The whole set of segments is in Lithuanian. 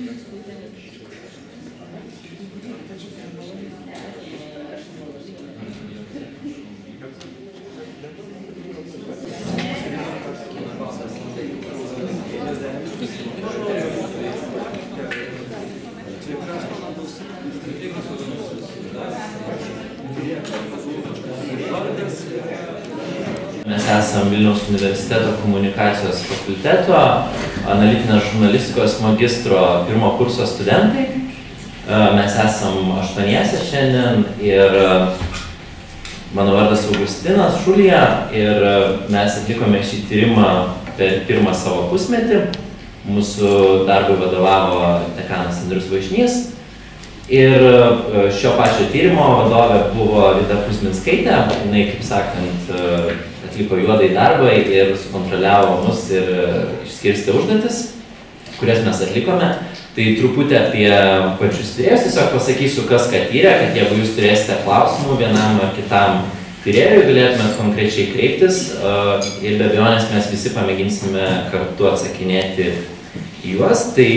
Mes esame Vilniaus universiteto komunikacijos fakulteto analitinės žurnalistikos magistro pirmo kurso studentai. Mes esam 8 šiandien ir mano vardas Augustinas Šulija ir mes atlikome šį tyrimą per pirmą savo pusmetį. Mūsų darbui vadovavo dekanas Andrius Vaišnys ir šio pačio tyrimo vadovė buvo Vida Kuzminskaitė. Jinai, kaip sakant, atliko juodai darbą ir sukontroliavo mus ir išskirstė užduotis, kurias mes atlikome. Tai truputį apie pačius tyrėjus tiesiog pasakysiu, kas ką tyrė, kad jeigu jūs turėsite klausimų vienam ar kitam tyrėjui, galėtumėt konkrečiai kreiptis ir be abejonės mes visi pamėginsime kartu atsakinėti į juos. Tai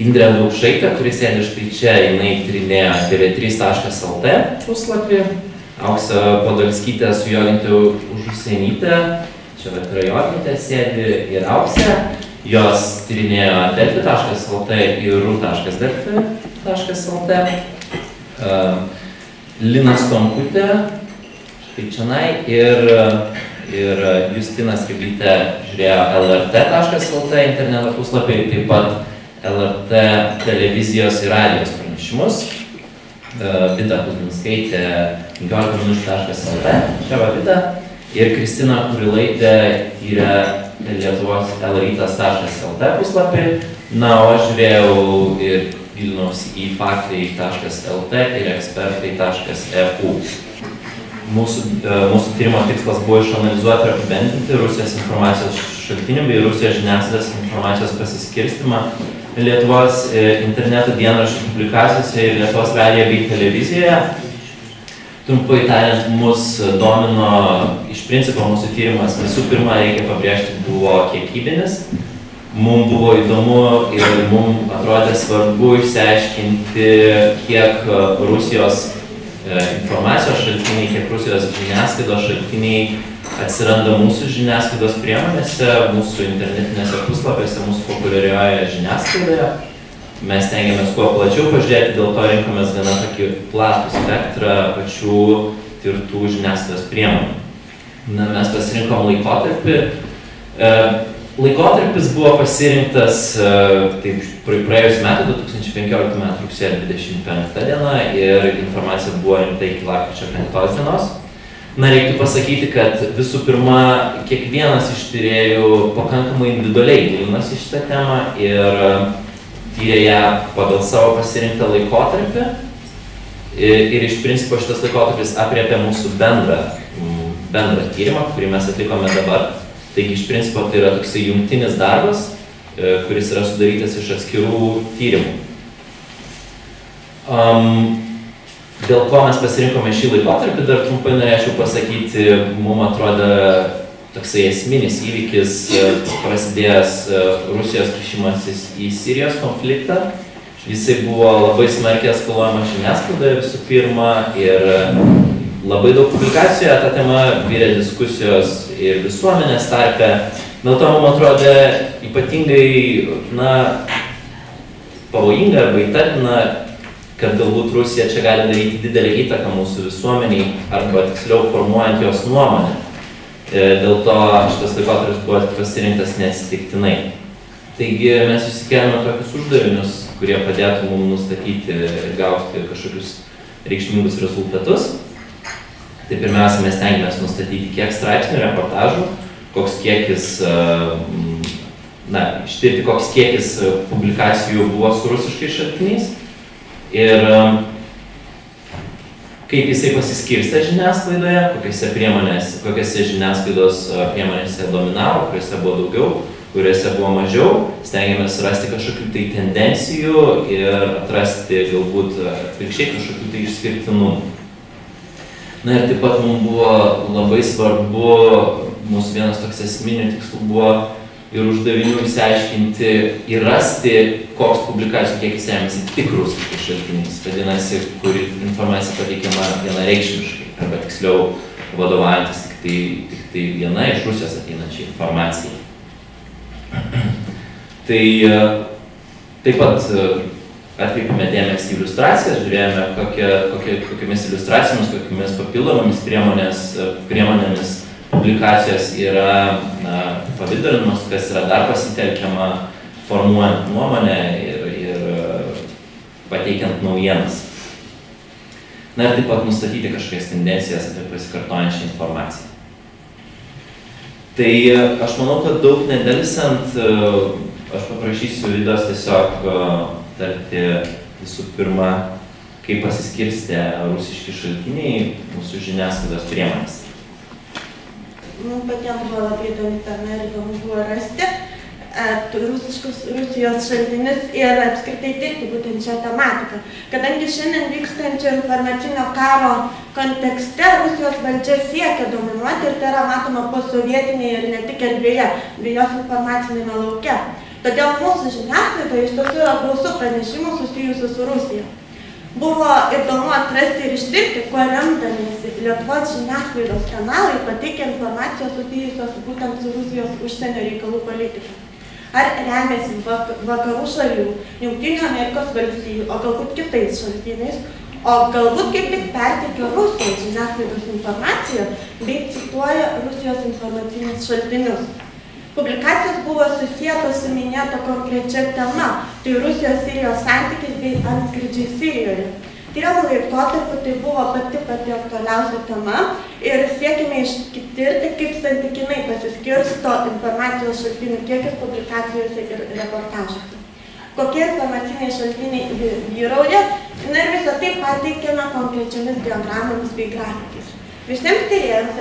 Indrė Daukšaitė, kuris sėdi štai čia, jinai tyrinėjo tv3.lt puslapį. Auksė Podolskytė su Joginte Užusienytė, čia vat yra Joginte sėdi ir Auksė. Jos tyrinėjo delfi.lt ir ru.delfi.lt. Linas Tomkutė, štai čionai, ir Justinas Riblytė žiūrėjo lrt.lt interneto puslapį, taip pat LRT televizijos ir radijos pranešimus. Vida Kuzminskaitė 15min.lt, čia va Vida, ir Kristina Kurilaitė tyrė Lietuvos lrytas.lt puslapį. Na, o aš žiūrėjau ir gilinausi į faktai.lt ir ekspertai.eu. Mūsų tyrimo tikslas buvo išanalizuoti ir apibendrinti Rusijos informacijos šaltinių bei Rusijos žiniasklaidos informacijos pasiskirstimą Lietuvos interneto dienraščių publikacijose ir Lietuvos radijoje bei televizijoje. Trumpai tariant, mus domino, iš principo mūsų tyrimas visų pirma, reikia pabrėžti, buvo kiekybinis. Mums buvo įdomu ir mums atrodė svarbu išsiaiškinti, kiek Rusijos informacijos šaltiniai, kiek Rusijos žiniasklaidos šaltiniai atsiranda mūsų žiniasklaidos priemonėse, mūsų internetinėse puslapiuose, mūsų populiarioje žiniasklaidoje. Mes tengiamės kuo plačiau pažiūrėti, dėl to rinkomės gana tokį platų spektrą pačių tirtų žiniasklaidos priemonių. Na, mes pasirinkom laikotarpį. Laikotarpis buvo pasirinktas praėjus metų, 2015 metų rugsėjo 25 diena ir informacija buvo rinkta iki lapkričio 5 dienos. Na, reiktų pasakyti, kad visų pirma, kiekvienas iš tyrėjų pakankamai individualiai gilinosi šitą temą ir tyrė ją pagal savo pasirinktą laikotarpį. Ir iš principo šitas laikotarpis apriepia mūsų bendrą tyrimą, kurį mes atlikome dabar. Taigi, iš principo, tai yra toksai jungtinis darbas, kuris yra sudarytas iš atskirų tyrimų. Dėl ko mes pasirinkome šį laikotarpį, dar trumpai norėčiau pasakyti, mums atrodo toksai esminis įvykis prasidėjęs Rusijos kišimasis į Sirijos konfliktą. Jisai buvo labai smarkiai eskaluojamas žiniasklaidoje visų pirma ir labai daug publikacijų tą temą vyrė diskusijos ir visuomenės tarpe. Dėl to mums atrodė ypatingai pavojinga arba įtartina, kad galbūt Rusija čia gali daryti didelį įtaką mūsų visuomeniai arba tiksliau formuojant jos nuomonę. Dėl to šitas laikotarpis buvo pasirinktas neatsitiktinai. Taigi mes išsikėlėme tokius uždavinius, kurie padėtų mums nustatyti ir gauti kažkokius reikšmingus rezultatus. Tai pirmiausia, mes stengiamės nustatyti, kiek straipsnių, reportažų, koks kiekis, ištirti, koks kiekis publikacijų buvo su rusiškais šaltiniais ir kaip jisai pasiskirstė žiniasklaidoje, kokiose žiniasklaidos priemonėse dominavo, kuriuose buvo daugiau, kuriuose buvo mažiau. Stengiamės rasti kažkokių tai tendencijų ir atrasti galbūt atvirkščiai kažkokių tai išskirtinumų. Na ir taip pat mums buvo labai svarbu, mūsų vienas toks esminių tikslų buvo ir uždavinių išsiaiškinti ir rasti, koks publikacijų kiekis remiasi tik rusiškais šaltiniais. Vadinasi, kur informacija pateikiama vienareikšmiškai, arba tiksliau vadovaujantis tik tai viena iš Rusijos ateinančiai informacijai. Tai taip pat atkreipėme dėmesį į iliustracijas, žiūrėjome, kokiamis iliustracijomis, kokiamis papildomomis priemonėmis publikacijos yra pavidalinamos, kas yra dar pasitelkiama, formuojant nuomonę ir pateikiant naujienas. Na ir taip pat nustatyti kažkokias tendencijas apie pasikartojančią informaciją. Tai aš manau, kad daug nedelsant, aš paprašysiu Vidos tiesiog tarti visų pirma, kaip pasiskirstė rusiški šaltiniai mūsų žiniasklaidos priemonės. Mums patiems buvo labai įdomu buvo rasti Rusijos šaltinius ir apskritai tirti būtent šią tematiką. Kadangi šiandien vykstančio informacinio karo kontekste Rusijos valdžia siekia dominuoti ir tai yra matoma posovietinėje ir ne tik erdvėje, bei jos informacinėme lauke. Todėl mūsų žiniasklaidoje iš tiesų yra gausu pranešimų susijusių su Rusija. Buvo įdomu atrasti ir ištirti, kuo remdamiesi Lietuvos žiniasklaidos kanalai pateikia informacijos susijusios būtent su Rusijos užsienio reikalų politika. Ar remiasi vakarų šalių, Jungtinių Amerikos valstijų, o galbūt kitais šaltiniais, o galbūt kaip tik perteikia Rusijos žiniasklaidos informaciją bei cituoja Rusijos informacinius šaltinius. Publikacijos buvo susietos su minėta konkrečia tema, tai Rusijos-Sirijos santykis bei antskrydžiai Sirijoje. Tyrimo laikotarpiu tai buvo pati aktualiausia tema ir siekime ištirti, kaip santykinai pasiskirsto informacijos šaltinių kiekis publikacijose ir reportažuose. Kokie informaciniai šaltiniai vyrauja, ir visą tai pateikėme konkrečiamis diagramomis bei grafikais. Visiems tyrėjams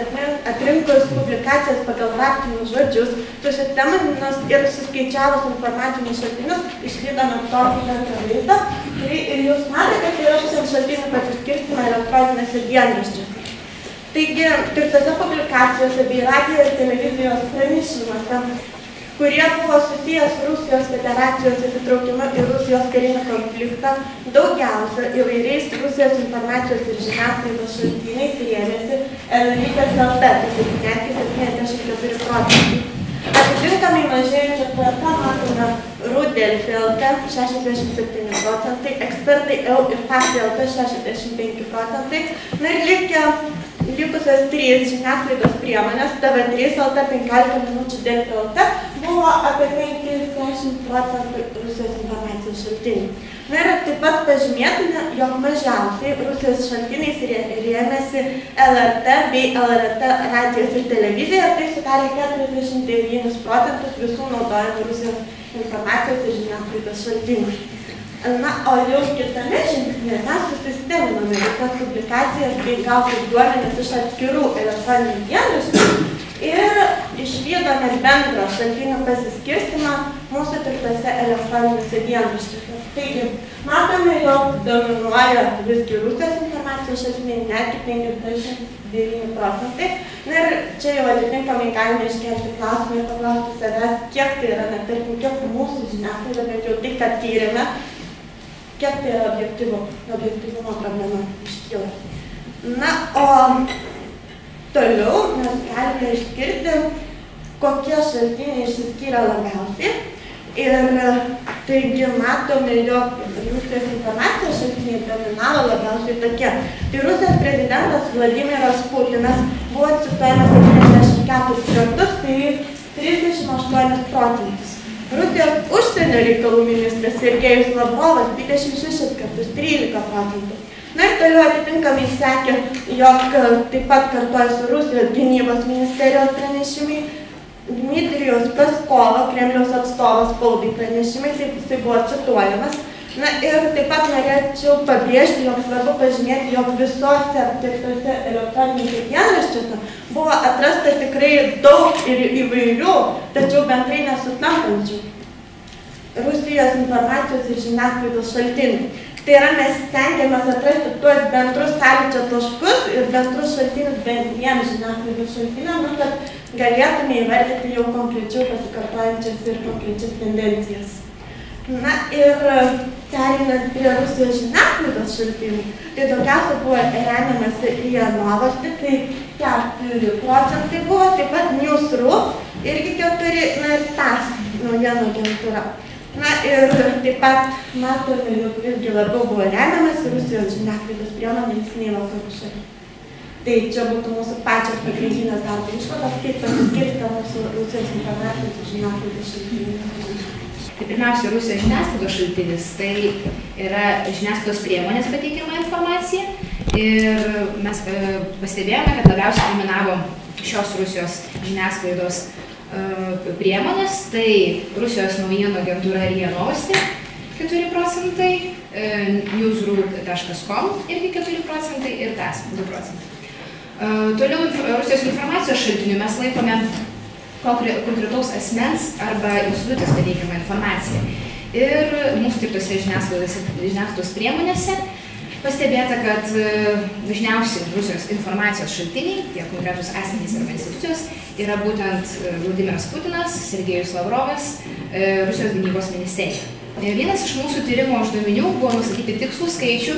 atrinkus publikacijas pagal raktinius žodžius, susiteminus ir suskaičiavus informacinius šaltinius, išvydome tokį bendrą vaizdą, kurį ir jūs matėte, tai yra būtent šaltinių pasiskirstymą elektroninėse dienraščiuose. Taigi, tirtose publikacijose bei radijo ir televizijos pranešimuose, kurie buvo susijęs su Rusijos federacijos įsitraukimu į Rusijos karinį konfliktą, daugiausia įvairiais Rusijos informacijos ir žiniasklaidos šaltiniais rėmėsi Rytas.lt, tai netgi 74%. Atitinkamai mažėjančią tvarką matome Rudelfi.lt 67%, Ekspertai ir Faktai.lt 65%, na ir likusios 3 žiniasklaidos priemonės, TV3.lt 15 minučių Delfi.lt buvo apie 50% Rusijos informacijos šaltinių. Na ir taip pat pažymėtume, jog mažiausiai Rusijos šaltiniais rėmėsi LRT bei LRT radijos ir televizija, tai sudarė 49% visų naudojamų Rusijos informacijos ir žiniasklaidos šaltinių. Na, o jau kitame žingsnyje mes susisteminome visas publikacijas bei gautus duomenis iš atskirų elektroninių dienraščių ir išvydome bendrą šaltinių pasiskirstimą mūsų tirtose elektroniniuose dienraščiuose. Taigi, matome, jog dominuoja visgi Rusijos informacijos šaltiniai, netgi 59%. Na ir čia jau atitinkamai galime iškelti klausimą ir paklausti savęs, kiek tai yra, tarkim, kiek mūsų žiniasklaida, bet jau tai, kad tyrėme, kiek tai yra objektyvumo problema iškyla. Na, o toliau mes galime išskirti, kokie šaltiniai išsiskyrė labiausiai. Ir taigi matome, jog Rusijos informacijos šaltiniai dominavo labiausiai tokie. Tai Rusijos prezidentas Vladimiras Putinas buvo cituojamas 74 kartus, tai 38%. Rusijos užsienio reikalų ministras Sergejus Lavrovas 26 kartus, 13%. Na ir toliau atitinkamai sekė, jog taip pat kartuoja su Rusijos gynybos ministerijos pranešimai, Dmitrijus Peskovo, Kremliaus atstovas spaudai pranešimai, taip jisai buvo cituojamas. Na ir taip pat norėčiau pabrėžti, jog svarbu pažymėti, jog visose tirtose elektroninėse dienraščiuose buvo atrasta tikrai daug ir įvairių, tačiau bendrai nesutampančių Rusijos informacijos ir žiniasklaidos šaltinių. Tai yra, mes stengiamės atrasti tuos bendrus sąlyčio taškus ir bendrus šaltinius bendriems žiniasklaidos šaltiniams, kad galėtume įvardyti jau konkrečiau pasikartojančias ir konkrečias tendencijas. Na ir pereinant prie Rusijos žiniasklaidos šaltinių, tai daugiausia buvo remiamasi RIA Novosti, tai 4% buvo, taip pat News.ru irgi 4, na ir TASS naujienų agentūra. Na ir taip pat matome, jog irgi labiau buvo remiamasi Rusijos žiniasklaidos priemonėmis nei vakarų šalių. Tai čia būtų mūsų pačios pagrindinės darbo išvados, kaip pasiskirstė mūsų Rusijos informacijos ir žiniasklaidos šaltinių. Tai pirmiausia, Rusijos žiniasklaidos šaltinis, tai yra žiniasklaidos priemonės pateikiama informacija ir mes pastebėjome, kad labiausiai dominavo šios Rusijos žiniasklaidos priemonės, tai Rusijos naujienų agentūra RIA Novosti 4%, News.ru.com irgi 4% ir TASS 2%. Toliau Rusijos informacijos šaltinių mes laikome konkretaus asmens arba institucijos pateikiamą informaciją. Ir mūsų tirtose žiniasklaidos priemonėse pastebėta, kad dažniausiai Rusijos informacijos šaltiniai, tie konkretus asmenys arba institucijos, yra būtent Vladimiras Putinas, Sergejus Lavrovas, Rusijos gynybos ministerija. Vienas iš mūsų tyrimo uždavinių buvo nustatyti tikslų skaičių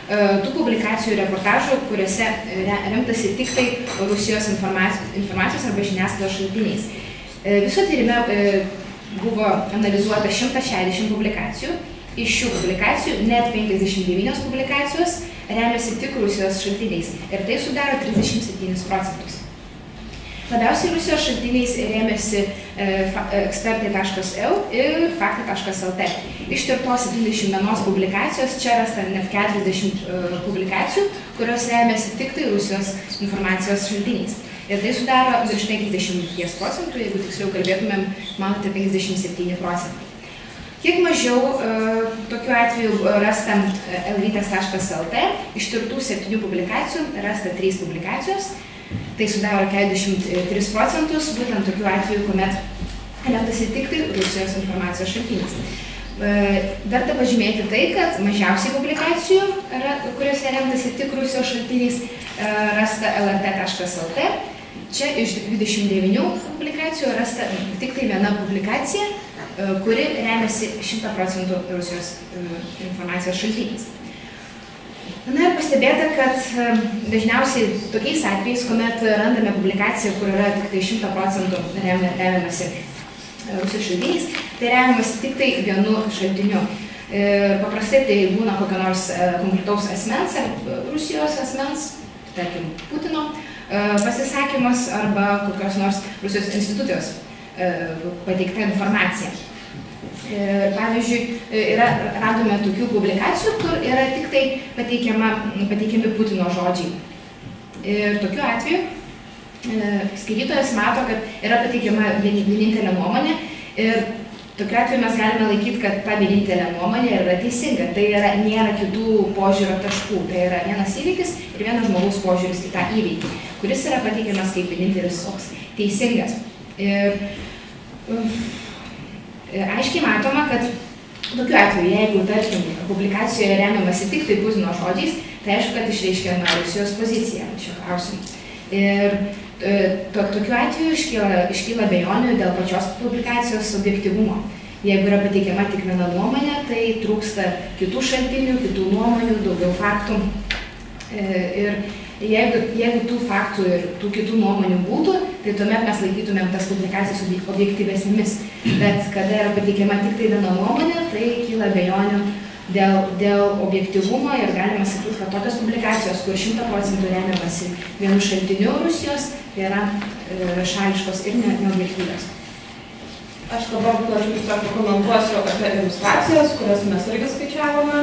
tų publikacijų ir reportažų, kuriuose remtasi tik tai Rusijos informacijos arba žiniasklaidos šaltiniais. Viso tyrime buvo analizuota 160 publikacijų. Iš šių publikacijų net 59 publikacijos remiasi tik Rusijos šaltiniais ir tai sudaro 37%. Labiausiai Rusijos šaltiniais rėmėsi ekspertai.eu ir faktai.lt. Iš tirtos 71 publikacijos čia rasta net 40 publikacijų, kurios rėmėsi tik tai Rusijos informacijos šaltiniais. Ir tai sudaro virš 50%, jeigu tiksliau kalbėtumėm, manote 57%. Kiek mažiau tokiu atveju rasta lrytas.lt, iš tirtų 7 publikacijų rasta 3 publikacijos. Tai sudaro 43%, būtent tokiu atveju, kuomet remtasi tik tai Rusijos informacijos šaltinis. Verta pažymėti tai, kad mažiausiai publikacijų, kuriuose remtasi tik Rusijos šaltiniais, rasta lrt.lt. Čia iš 29 publikacijų rasta tik tai viena publikacija, kuri remiasi 100% Rusijos informacijos šaltiniais. Na ir pastebėta, kad dažniausiai tokiais atvejais, kuomet randame publikaciją, kur yra tik tai 100% remiamasi Rusijos šaltiniais, tai remiamasi tik tai vienu šaltiniu. Paprastai tai būna kokio nors konkretaus asmens ar Rusijos asmens, tarkim Putino pasisakymas arba kokios nors Rusijos institucijos pateikta informacija. Pavyzdžiui, radome tokių publikacijų, kur yra tik tai pateikiami Putino žodžiai. Ir tokiu atveju skaitytojas mato, kad yra pateikiama vienintelė nuomonė ir tokiu atveju mes galime laikyti, kad ta vienintelė nuomonė yra teisinga. Tai nėra kitų požiūrio taškų. Tai yra vienas įvykis ir vienas žmogaus požiūris į tą įvykį, kuris yra pateikiamas kaip vienintelis toks teisingas. Ir aiškiai matoma, kad tokiu atveju, jeigu, tarkim, publikacijoje remiamasi tik tai Putino žodžiais, tai aišku, kad išreiškiama Rusijos pozicija šio klausimu. Ir tokiu atveju iškyla abejonių dėl pačios publikacijos objektyvumo. Jeigu yra pateikiama tik viena nuomonė, tai trūksta kitų šaltinių, kitų nuomonių, daugiau faktų. Ir jeigu tų faktų ir tų kitų nuomonių būtų, tai tuomet mes laikytumėm tas publikacijas objektyvesnėmis. Bet kada yra pateikiama tik tai viena nuomonė, tai kyla abejonių dėl objektyvumo ir galima sakyti, kad tokios publikacijos, kur 100% remiamasi vienu šaltiniu Rusijos, tai yra šališkos ir neobjektyvios. Aš dabar pakomentuosiu apie iliustracijas, kurias mes irgi skaičiavome.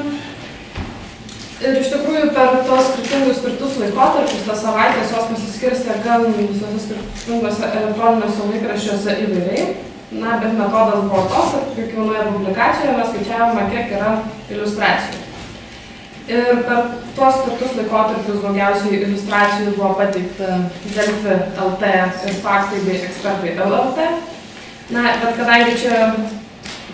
Ir iš tikrųjų per tos skirtingus tirtus laikotarpius, tas savaitės jos pasiskirstė gan visose skirtingose elektroniniuose laikraščiuose įvairiai. Na, bet metodas buvo toks, kad kiekvienoje publikacijoje mes skaičiavome, kiek yra iliustracijų. Ir per tuos tirtus laikotarpius daugiausiai iliustracijų buvo pateikta Delfi LT ir Faktai bei Ekspertai LLT. Na, bet kadangi čia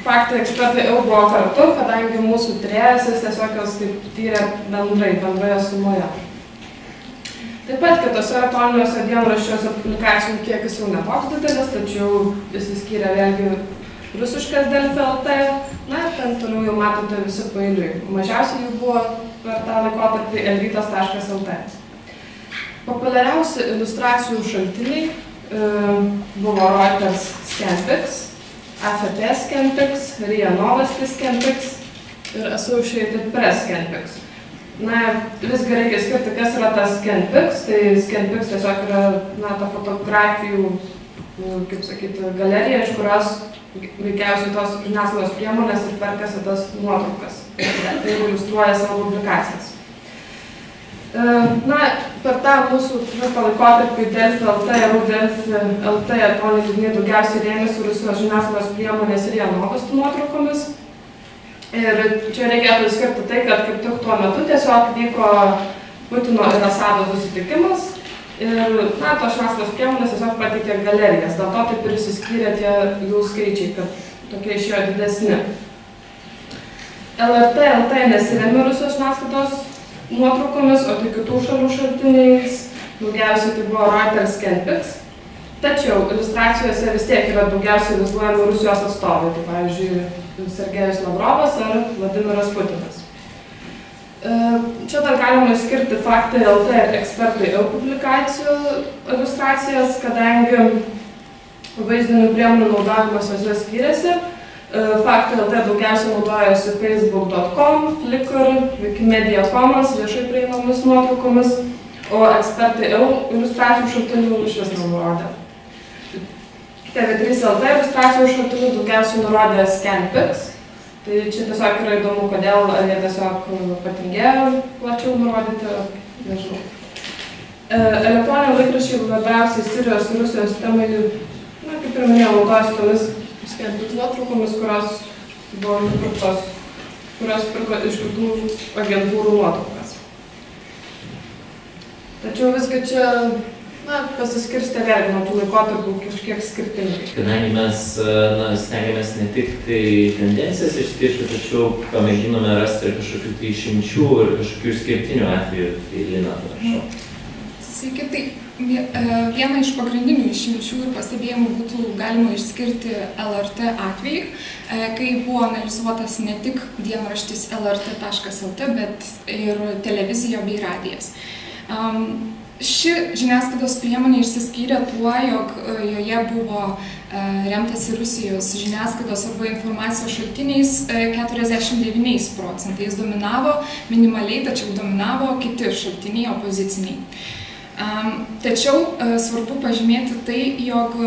Faktai Ekspertai jau buvo kartu, kadangi mūsų tyrėjas tiesiog jos taip tyrė bendroje sumoje. Taip pat kitose elektroniniuose dienraščiuose publikacijų kiekis jau netoks didelis, tačiau išsiskyrė vėlgi rusiškas Delfi LT, na ir ten toliau jau matote visi paeiliui. Mažiausiai jų buvo per tą laikotarpį elrytas.lt. Populiariausi iliustracijų šaltiniai buvo Reuters Scanpix, AFT Scanpix, RIA Novosti Scanpix ir Associated Press Scanpix. Na, visgi reikia skirti, kas yra tas Scanpix. Tai Scanpix tiesiog yra, na, ta fotografijų, kaip sakyti, galerija, iš kurios veikiausiai tos žiniasklaidos priemonės ir perkasi tas nuotraukas. Tai iliustruoja savo publikacijas. Na, per tą mūsų trumpą laikotarpį Delfi LT ir Delfi LT elektroniniai leidiniai daugiausiai rėmėsi Rusijos žiniasklaidos priemonės ir RIA Novosti nuotraukomis. Ir čia reikėtų skirti tai, kad kaip tik tuo metu tiesiog vyko Putino ir Asado susitikimas. Ir, na, tos žiniasklaidos priemonės tiesiog pateikė galerijas. Dėl to taip ir išsiskyrė tie jų skaičiai, kad tokie išėjo didesni. LRT LT nesiremė Rusijos žiniasklaidos nuotraukomis, o tai kitų šalių šaltiniais, daugiausiai tai buvo Reuters Scanpix. Tačiau iliustracijose vis tiek yra daugiausiai vaizduojami Rusijos atstovai, tai pavyzdžiui Sergejus Lavrovas ar Vladimiras Putinas. Čia dar galima išskirti Faktai LT ir Ekspertai L publikacijų iliustracijas, kadangi vaizdinių priemonių naudojimas jose skiriasi. Faktai LT daugiausiai naudojasi facebook.com, Flickr, Wikimedia.comas, viešai prieinamomis nuotraukomis, o Ekspertai L iliustracijų šaltinių išvis nenurodė. TV3 LT iliustracijų šaltinių daugiausiai nurodė Scanpix. Tai čia tiesiog yra įdomu, kodėl jie tiesiog patingėjo plačiau nurodyti, nežinau. Elektroniniai laikraščiai labiausiai Sirijos ir Rusijos temai, na, kaip ir minėjau, naudojasi tomis Scanpix nuotraukomis, kurios buvo nupirktos, kurios pirko iš kitų agentūrų nuotraukas. Tačiau visgi čia, na, pasiskirstė vėlgi nuo tų laikotarpių kažkiek skirtingai. Kadangi mes stengiamės ne tik tai tendencijas išskirti, tačiau pamėginome rasti ir kažkokių tai išimčių ir kažkokių išskirtinių atvejų, tai Lina, prašau. Sveiki, tai viena iš pagrindinių išimčių ir pastebėjimų būtų galima išskirti LRT atvejį, kai buvo analizuotas ne tik dienraštis lrt.lt, bet ir televizija bei radijas. Ši žiniasklaidos priemonė išsiskyrė tuo, jog joje buvo remtasi Rusijos žiniasklaidos arba informacijos šaltiniais 49% dominavo, minimaliai, tačiau dominavo kiti šaltiniai opoziciniai. Tačiau svarbu pažymėti tai, jog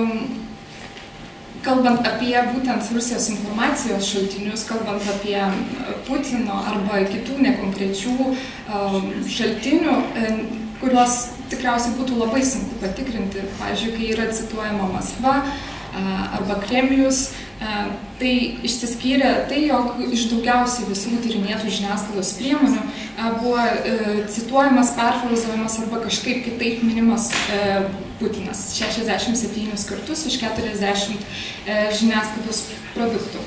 kalbant apie būtent Rusijos informacijos šaltinius, kalbant apie Putino arba kitų nekonkrečių šaltinių, kuriuos tikriausiai būtų labai sunku patikrinti, pavyzdžiui, kai yra cituojama Maskva arba Kremlius, tai išsiskyrė tai, jog iš daugiausiai visų tyrinėtų žiniasklaidos priemonių buvo cituojamas, perfrazuojamas arba kažkaip kitaip minimas Putinas 67 kartus iš 40 žiniasklaidos produktų.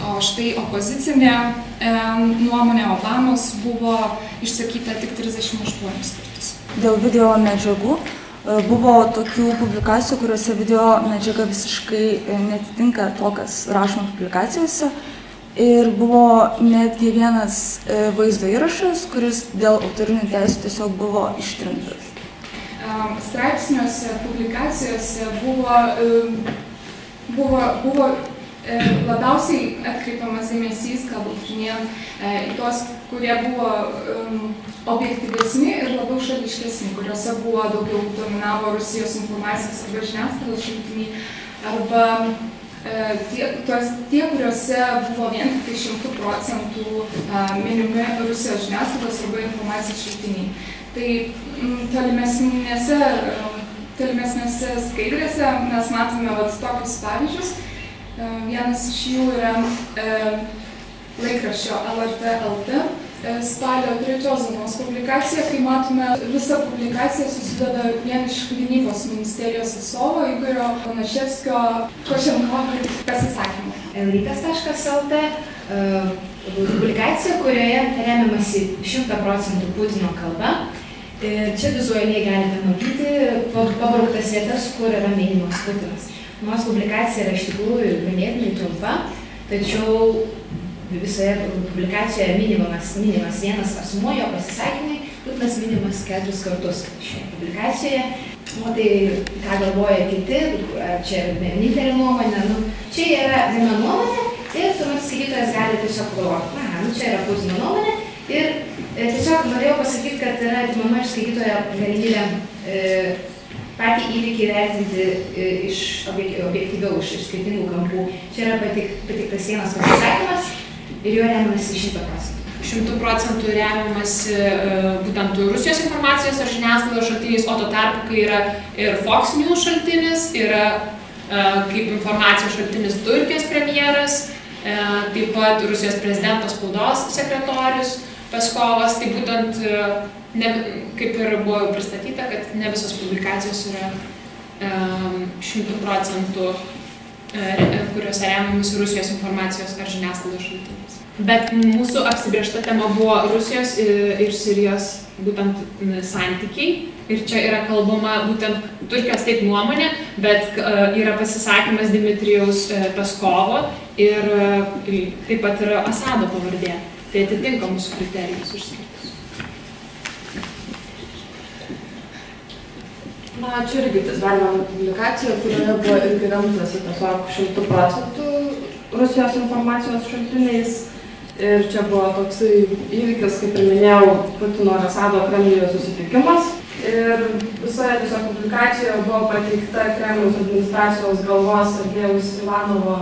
O štai opozicinė nuomonė Obamos buvo išsakyta tik 38 kartus. Dėl video medžiagų buvo tokių publikacijų, kuriuose video medžiaga visiškai netitinka to, kas rašoma publikacijose. Ir buvo netgi vienas vaizdo įrašas, kuris dėl autorinių teisių tiesiog buvo ištrintas. Straipsniuose, publikacijose buvo labiausiai atkreipiamas dėmesys, kalbant į tos, kurie buvo objektyvesni ir labiau šališkesni, kuriuose buvo daugiau dominavo Rusijos informacijos arba žiniasklaidos šaltiniai, arba tie, kuriuose buvo vien tik 100% minimi Rusijos žiniasklaidos arba informacijos šaltiniai. Tai tolimesnėse skaidrėse mes matome tokius pavyzdžius. Vienas iš jų yra laikraščio LRT LT spalio 3 dienos publikacija, kai matome visą publikaciją susideda vien iš gynybos ministerijos atstovo Igorio Konaševskio Košenkovo pasisakymų. Rytas.lt publikacija, kurioje remiamasi 100% Putino kalba Čia vizualiai galite matyti pabrauktas vietas, kur yra minimas Putinas. Nors publikacija yra iš tikrųjų ganėtinai trumpa, tačiau visoje publikacijoje minimas vienas asmuo, jo pasisakymai, Putinas minimas 4 kartus šioje publikacijoje. O tai, ką galvoja kiti, čia vienintelė nuomonė, čia yra viena nuomonė ir tuomet skaitytojas gali tiesiog galvoti, čia yra Putino nuomonė ir tiesiog norėjau pasakyti, kad yra atimama iš skaitytojo galimybė patį įvykį vertinti iš objektyviau, iš skirtingų kampų. Čia yra patiktas vienas pasisakymas ir jo remiamasi 100%. 100% remiamasi būtent Rusijos informacijos ar žiniasklaidos šaltiniais, o tuo tarpu, kai yra ir Fox News šaltinis, yra kaip informacijos šaltinis Turkijos premjeras, taip pat Rusijos prezidento spaudos sekretorius Peskovas, tai būtent, kaip ir buvo pristatyta, kad ne visos publikacijos yra 100%, kuriuose remiamis Rusijos informacijos ar žiniasklaidos šaltinis. Bet mūsų apsibrėžta tema buvo Rusijos ir Sirijos būtent santykiai. Ir čia yra kalbama būtent Turkijos taip nuomonė, bet yra pasisakymas Dmitrijaus Peskovo ir taip pat yra Asado pavardė. Tai atitinka mūsų kriterijus išskirtus. Na, čia irgi tas dar viena publikacija, kurioje buvo irgi remtasi tiesiog 100% Rusijos informacijos šaltiniais. Ir čia buvo toksai įvykis, kaip ir minėjau, Putino ir Asado Kremliuje susitikimas. Ir visoje tiesiog publikacijoje buvo pateikta Kremliaus administracijos galvos Sergejaus Ivanovo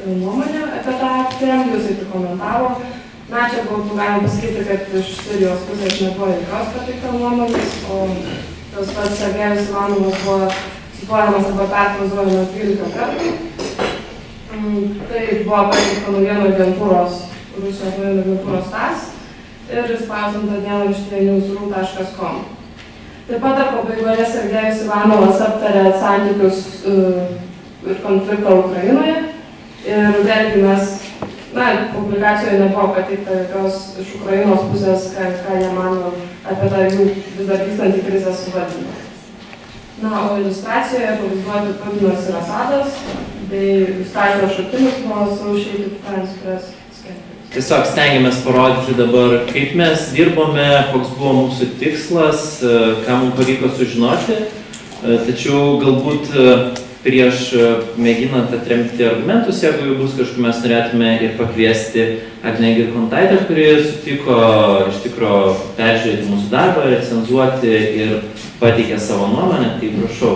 nuomonė apie tą Kremlių, jisai tik komentavo. Na, čia būtų galima pasakyti, kad iš Sirijos pusės nebuvo jokios pateikta nuomonės, o tas pats Sergejus Ivanovas buvo cituojamas arba perfrazuojamas 12 kartų. Tai buvo pateikta naujienų agentūros, Rusijos naujienų agentūros TASS ir išspausdinta dienraštyje newsroom.com. Taip pat dar pabaigoje Sergejus Ivanovas aptarė santykius ir konfliktą Ukrainoje. Ir vėlgi mes, publikacijoje nebuvo pateikta jokios iš Ukrainos pusės, ką jie mano apie tą jų vis dar vykstantį krizės suvaldymą. Na, o iliustracijoje pavaizduoti Putinas ir Asadas, bei iliustracijos šaltinis nuo Associated Press skelbimas. Tiesiog stengiamės parodyti dabar, kaip mes dirbome, koks buvo mūsų tikslas, ką mums pavyko sužinoti, tačiau galbūt prieš mėginant atremti argumentus, jeigu jų bus kažkur, mes norėtume ir pakviesti Agnę Girkontaitę, kuri sutiko iš tikro peržiūrėti mūsų darbą, recenzuoti ir pateikė savo nuomonę, tai prašau.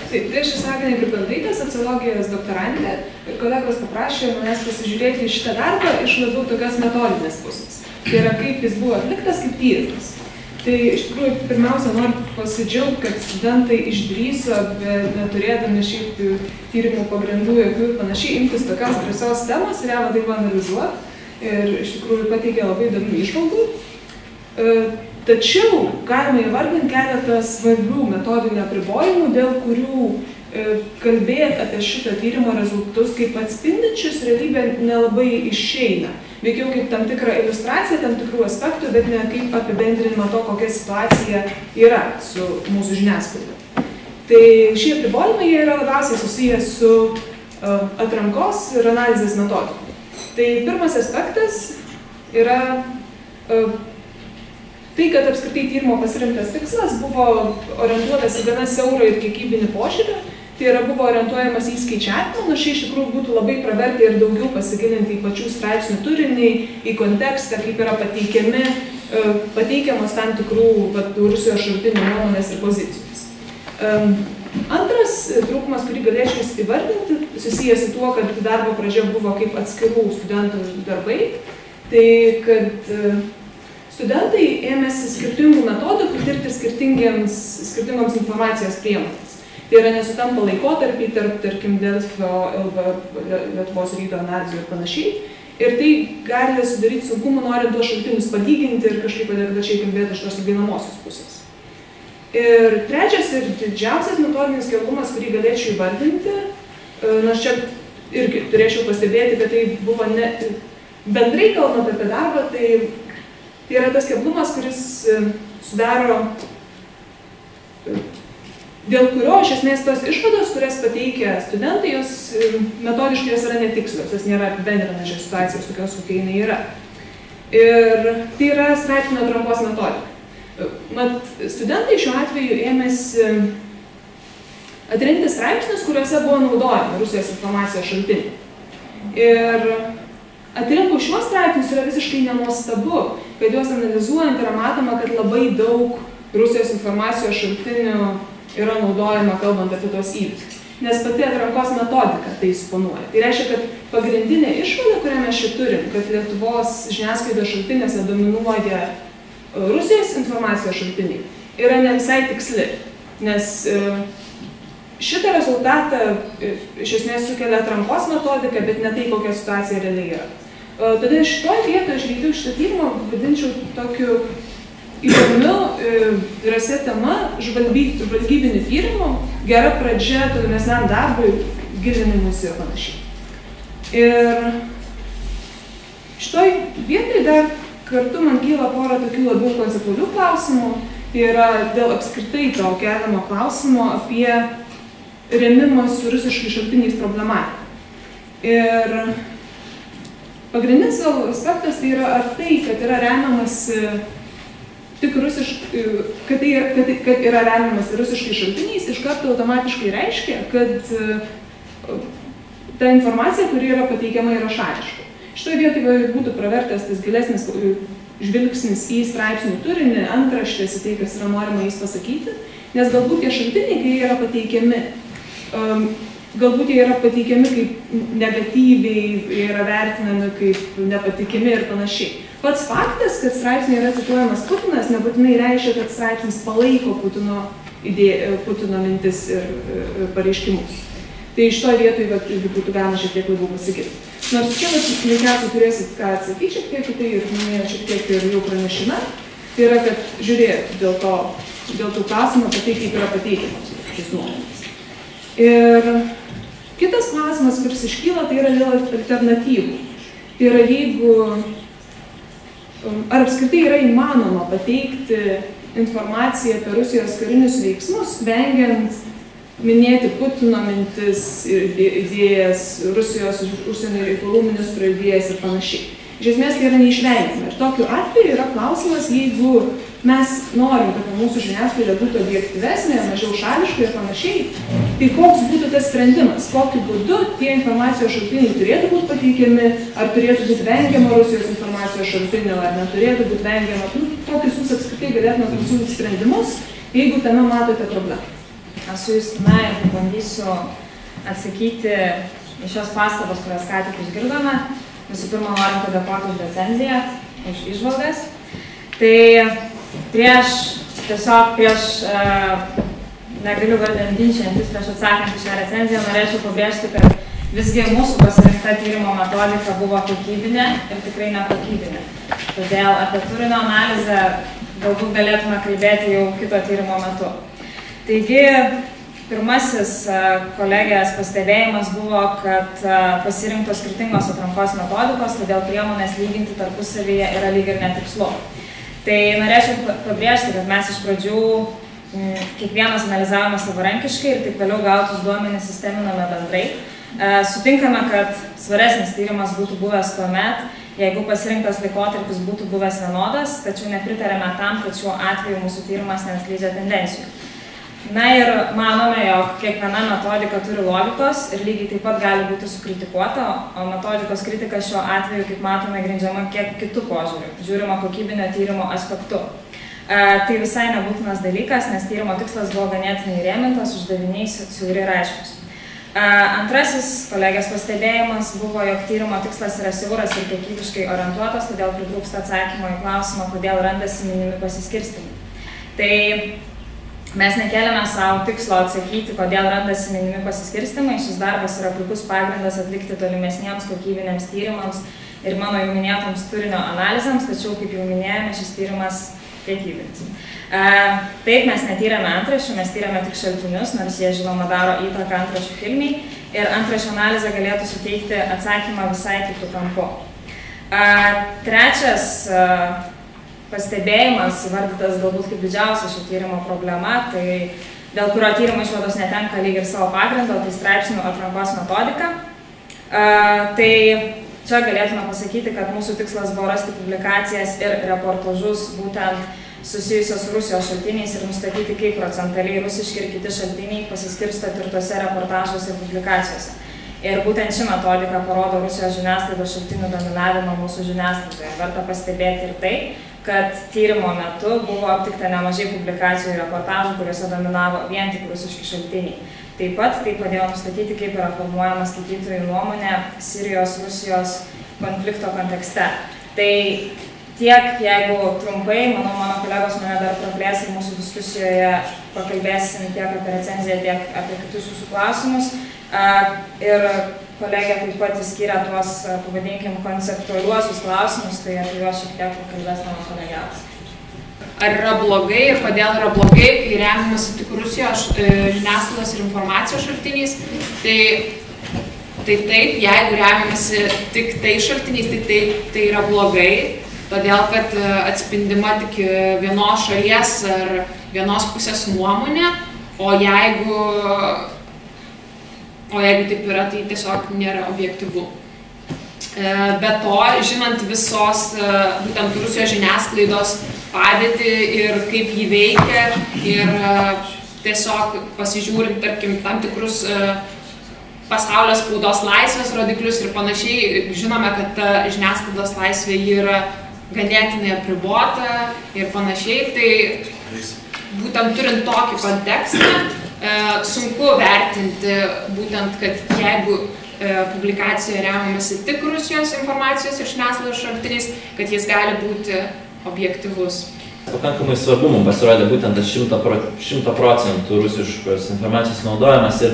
Taip, tai aš esu Agnė Girkontaitė, sociologijos doktorantė ir kolegos paprašė manęs pasižiūrėti šitą darbą iš labiau tokios metodinės pusės. Tai yra, kaip jis buvo atliktas, kaip tyrimas. Tai iš tikrųjų, pirmiausia, noriu pasidžiaugti, kad studentai išdrįso, neturėdami šiaip tyrimų pagrindų jokių ir panašiai, imtis tokios drąsios temos ir ją taip analizuoti. Ir iš tikrųjų pateikė labai įdomių įžvalgų. Tačiau galima įvardinti keletą svarbių metodinių apribojimų, dėl kurių kalbėti apie šito tyrimo rezultatus kaip atspindinčius realybę nelabai išeina. Veikiau kaip tam tikrą iliustraciją, tam tikrų aspektų, bet ne kaip apibendrinimą to, kokia situacija yra su mūsų žiniasklaida. Tai šie apribojimai yra labiausiai susijęs su atrankos ir analizės metodika. Tai pirmas aspektas yra tai, kad apskritai tyrimo pasirinktas tikslas buvo orientuotas į gana siaurą ir kiekybinį požiūrį. Tai yra buvo orientuojamas į skaičiavimą, nors iš tikrųjų būtų labai pravertę ir daugiau pasigilinti į pačių straipsnių turinį, į kontekstą, kaip yra pateikiamos tam tikrų Rusijos šaltinių nuomonės ir pozicijos. Antras trūkumas, kurį galėčiau įvardinti, susijęs su tuo, kad darbo pradžia buvo kaip atskirų studentų darbai, tai kad studentai ėmėsi skirtingų metodų tirti skirtingoms informacijos priemonėms. Tai yra nesutampa laikotarpiai tarp, tarkim, Delfio, Lietuvos ryto analizų ir panašiai. Ir tai gali sudaryti sunkumų, norint tuos šaltinius palyginti ir kažkaip adekvačiai kalbėti iš tos lyginamosios pusės. Ir trečias ir didžiausias metodinis keblumas, kurį galėčiau įvardinti, nors čia irgi turėčiau pastebėti, kad tai buvo bendrai kalbant apie darbą, tai yra tas keblumas, kuris sudaro dėl kurio iš esmės tos išvados, kurias pateikia studentai, jos metodiškai jos yra netikslios, jos nėra apibendrinančios situacijos tokios, kokia jinai yra. Ir tai yra straipsnio atrankos metodika. Mat, studentai šiuo atveju ėmėsi atrinkti straipsnius, kuriuose buvo naudojami Rusijos informacijos šaltiniai. Ir atrinkus šiuos straipsnius yra visiškai nenuostabu, kad juos analizuojant yra matoma, kad labai daug Rusijos informacijos šaltinių yra naudojama kalbant apie tos įvykius. Nes pati atrankos metodika tai suponuoja. Tai reiškia, kad pagrindinė išvada, kurią mes čia turim, kad Lietuvos žiniasklaidos šaltinėse dominuoja Rusijos informacijos šaltiniai, yra ne visai tiksli. Nes šitą rezultatą iš esmės sukelia atrankos metodika, bet ne tai, kokia situacija realiai yra. Todėl šitoje vietoje aš veikiau šitą tyrimą vadinčiau tokiu įdomiu, drąsia tema, žvalgybiniu tyrimu, gera pradžia tolimesniam darbui, gilinimuisi ir panašiai. Ir šitoj vietoj dar kartu man kyla pora tokių labiau konceptualių klausimų. Tai yra dėl apskritai to keliamo klausimo apie rėmimo su rusiškai šaltiniais problematiką. Ir pagrindinis aspektas tai yra ar tai, kad yra remiamasi tik kad yra remiamas rusiškai šaltiniais, iš karto automatiškai reiškia, kad ta informacija, kuri yra pateikiama, yra šališka. Šitoje vietoje būtų pravertas tas gilesnis žvilgsnis į straipsnių turinį, antraštės į tai, kas yra norima jais pasakyti, nes galbūt tie šaltiniai, kai jie yra pateikiami, galbūt jie yra pateikiami kaip negatyviai, jie yra vertinami kaip nepatikimi ir panašiai. Pats faktas, kad straipsnėje yra cituojamas Putinas, nebūtinai reiškia, kad straipsnis palaiko Putino mintis ir pareiškimus. Tai iš to vietoj būtų galima šiek tiek labiau pasakyti. Nors čia veikiausiai turėsit ką atsakyti šiek tiek, tai ir minėjau šiek tiek ir jau pranešime. Tai yra, kad žiūrėt dėl tų klausimų apie tai, kaip yra pateikimas šis nuomonės. Ir kitas klausimas, kuris iškyla, tai yra dėl alternatyvų. Tai yra, ar apskritai yra įmanoma pateikti informaciją apie Rusijos karinius veiksmus, vengiant minėti Putino mintis ir idėjas, Rusijos užsienio reikalų ministro idėjas ir panašiai. Iš esmės tai yra neišvengiama. Ir tokiu atveju yra klausimas, jeigu mes norim, kad mūsų žiniasklaida būtų objektyvesnė, mažiau šališka ir panašiai, tai koks būtų tas sprendimas, kokiu būdu tie informacijos šaltiniai turėtų būti pateikiami, ar turėtų būti vengiama Rusijos informacijos šaltinių, ar neturėtų būti vengiama, kokius jūs apskritai galėtume pasiūlyti sprendimus, jeigu tame matote problemą. Esu Justina ir pabandysiu atsakyti į šios pastabas, kurias ką tik išgirdome. Visų pirma, norim padėkoti už recenziją, už įžvalgas. Tai negaliu vardinti ginčiantis prieš atsakant į šią recenziją, norėčiau pabrėžti, kad visgi mūsų pasirinkta tyrimo metodika buvo kokybinė ir tikrai nekokybinė. Todėl apie turinio analizę galbūt galėtume kalbėti jau kito tyrimo metu. Taigi, pirmasis kolegės pastebėjimas buvo, kad pasirinktos skirtingos atrankos metodikos, todėl priemonės lyginti tarpusavyje yra lyg ir netikslu. Tai norėčiau pabrėžti, kad mes iš pradžių kiekvienas analizavome savarankiškai ir tik vėliau gautus duomenis sisteminame bendrai. Sutinkame, kad svaresnis tyrimas būtų buvęs tuomet, jeigu pasirinktas laikotarpis būtų buvęs vienodas, tačiau nepritarėme tam, kad šiuo atveju mūsų tyrimas neatskleidžia tendencijų. Na ir manome, jog kiekviena metodika turi logikos ir lygiai taip pat gali būti sukritikuota, o metodikos kritika šiuo atveju, kaip matome, grindžiama kiek kitų požiūrių, žiūrima kokybinio tyrimo aspektu. Tai visai nebūtinas dalykas, nes tyrimo tikslas buvo ganėtinai rėmintas, uždaviniai siauri ir aiškus. Antrasis kolegės pastebėjimas buvo, jog tyrimo tikslas yra siauras ir kiekybiškai orientuotas, todėl pritrūksta atsakymo į klausimą, kodėl randasi minimi pasiskirstymai. Tai mes nekeliame savo tikslo atsakyti, kodėl randasi minimi pasiskirstimai. Šis darbas yra puikus pagrindas atlikti tolimesniems kokybiniams tyrimams ir mano jau minėtoms turinio analizėms, tačiau, kaip jau minėjome, šis tyrimas kiekybinis. Taip, mes netyrėme antraščių, mes tyrėme tik šaltinius, nors jie, žinoma, daro įtaką antraščių kilmei ir antraščių analizė galėtų suteikti atsakymą visai kitų kampų. Trečias pastebėjimas, vardytas galbūt kaip didžiausia šio tyrimo problema, tai dėl kurio tyrimo išvados netenka lyg ir savo pagrindo, tai straipsnių atrankos metodika. Tai čia galėtume pasakyti, kad mūsų tikslas buvo rasti publikacijas ir reportažus būtent susijusios su Rusijos šaltiniais ir nustatyti, kaip procentaliai rusiški ir kiti šaltiniai pasiskirsto tirtose reportažuose ir publikacijose. Ir būtent ši metodika parodo Rusijos žiniasklaidos šaltinių dominavimą mūsų žiniasklaidoje. Verta pastebėti ir tai, kad tyrimo metu buvo aptikta nemažai publikacijų ir reportažų, kuriuose dominavo vien tik rusiški šaltiniai. Taip pat tai padėjo nustatyti, kaip yra formuojama skaitytojų nuomonė Sirijos-Rusijos konflikto kontekste. Tai tiek, jeigu trumpai, manau, mano kolegos mane dar praplės ir mūsų diskusijoje pakalbėsim tiek apie recenziją, tiek apie kitus jūsų klausimus. Ir kolegė taip pat įskyrė tuos, pavadinkim, konceptualiuosius klausimus, tai apie juos šiek tiek pakalbės mano kolegės. Ar yra blogai ir kodėl yra blogai, kai remiamasi tik Rusijos žiniasklaidos ir informacijos šaltiniais, tai taip, jeigu remiamasi tik tai šaltiniais, tai yra blogai, todėl kad atspindima tik vienos šalies ar vienos pusės nuomonė, o jeigu taip yra, tai tiesiog nėra objektyvu. Be to, žinant visos būtent Rusijos žiniasklaidos padėtį ir kaip jį veikia ir tiesiog pasižiūrint, tarkim, tam tikrus pasaulio spaudos laisvės rodiklius ir panašiai, žinome, kad ta žiniasklaidos laisvė yra ganėtinai apribota ir panašiai, tai būtent turint tokį kontekstą, sunku vertinti būtent, kad jeigu publikacijoje remiamasi tik Rusijos informacijos ir žiniasklaidos šaltiniais, kad jis gali būti objektyvus. Pakankamai svarbu mums pasirodė būtent tas 100% rusiškos informacijos naudojimas ir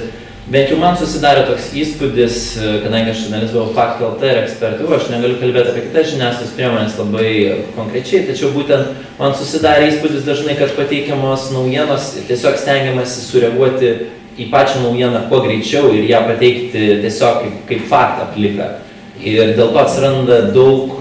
bent jau man susidarė toks įspūdis, kadangi aš analizavau Faktų.lt ir Ekspertų, aš negaliu kalbėti apie kitas žiniasklaidos priemonės labai konkrečiai, tačiau būtent man susidarė įspūdis dažnai, kad pateikiamos naujienos tiesiog stengiamasi sureaguoti į pačią naujieną kuo greičiau ir ją pateikti tiesiog kaip faktą pliką. Ir dėl to atsiranda daug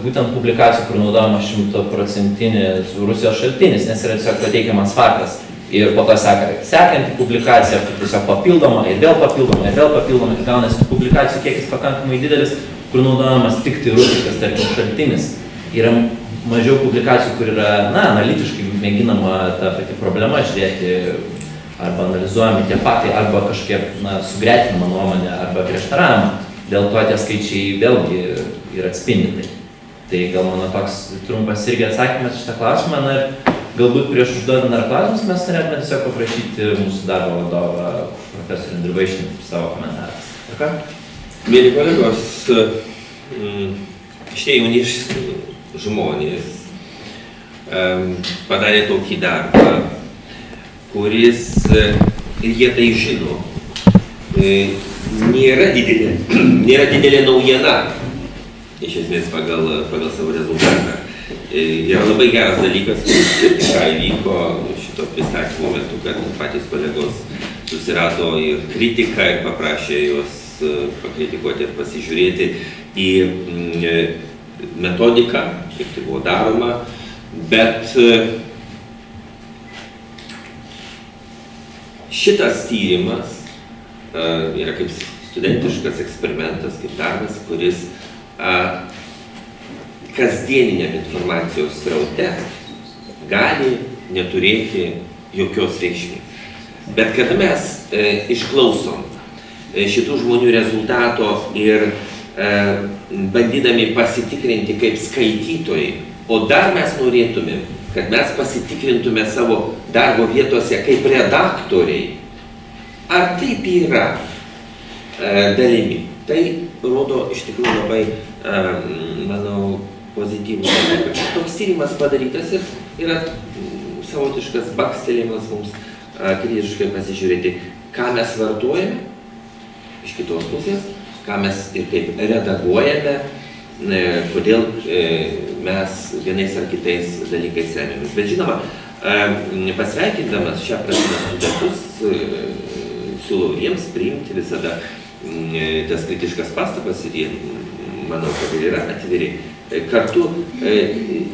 būtent publikacijų, kur naudojama 100% Rusijos šaltinis, nes yra tiesiog pateikiamas faktas. Ir po to sekanti publikacija, tiesiog papildoma ir vėl papildoma, ir gaunasi publikacijų kiekis pakankamai didelis, kur naudojamas tik tai rusiškas, tarkim, šaltinis. Yra mažiau publikacijų, kur yra, analitiškai mėginama ta pati problema žiūrėti, arba analizuojami tie faktai, arba kažkiek, sugretinama nuomonė, arba prieštaravimą. Dėl to tie skaičiai vėlgi yra atspindinti. Tai gal mano toks trumpas irgi atsakymas šitą klausimą. Ir galbūt prieš užduodant dar klausimus mes norėtume tiesiog paprašyti mūsų darbo vadovą profesorių Andriubaišinį savo komentarą. Mėly kolegos, šitie jauni žmonės padarė tokį darbą, kuris, ir jie tai žino, nėra didelė naujiena, iš esmės pagal savo rezultatą. Yra labai geras dalykas, ką įvyko šito pristatymo metu, kad patys kolegos susirado ir kritiką ir paprašė juos pakritikuoti ir pasižiūrėti į metodiką, kaip tai buvo daroma, bet šitas tyrimas yra kaip studentiškas eksperimentas, kaip darbas, kuris kasdieniniam informacijos sraute gali neturėti jokios reikšmės. Bet kada mes išklausom šitų žmonių rezultato ir bandydami pasitikrinti kaip skaitytojai, o dar mes norėtumėm, kad mes pasitikrintume savo darbo vietose kaip redaktoriai, ar taip yra dalimi. Tai rodo iš tikrųjų labai, manau, pozityvų dalyką. Toks tyrimas padarytas ir yra savotiškas bakstelėjimas mums kritiškai pasižiūrėti, ką mes vartojame iš kitos pusės, ką mes ir kaip redaguojame, kodėl mes vienais ar kitais dalykais remiamės. Bet žinoma, pasveikindamas šią prasme studentus, siūlau jiems priimti visada tas kritiškas pastabas ir jie, manau, kad yra atviri. Kartu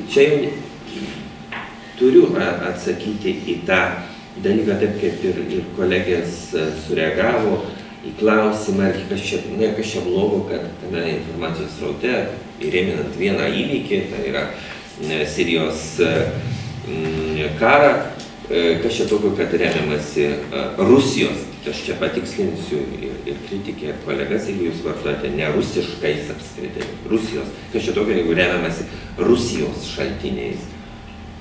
čia jau turiu atsakyti į tą dalyką, taip kaip ir kolegės sureagavo į klausimą, kas čia blogo, kad tame informacijos sraute įrėminant vieną įvykį, tai yra Sirijos karą, kas čia tokio, kad remiamasi Rusijos, aš čia patikslinsiu ir kritikė, ir kolegas, jeigu jūs vartojate ne rusiškais apskritai, Rusijos, kas čia tokio, jeigu remiamasi Rusijos šaltiniais.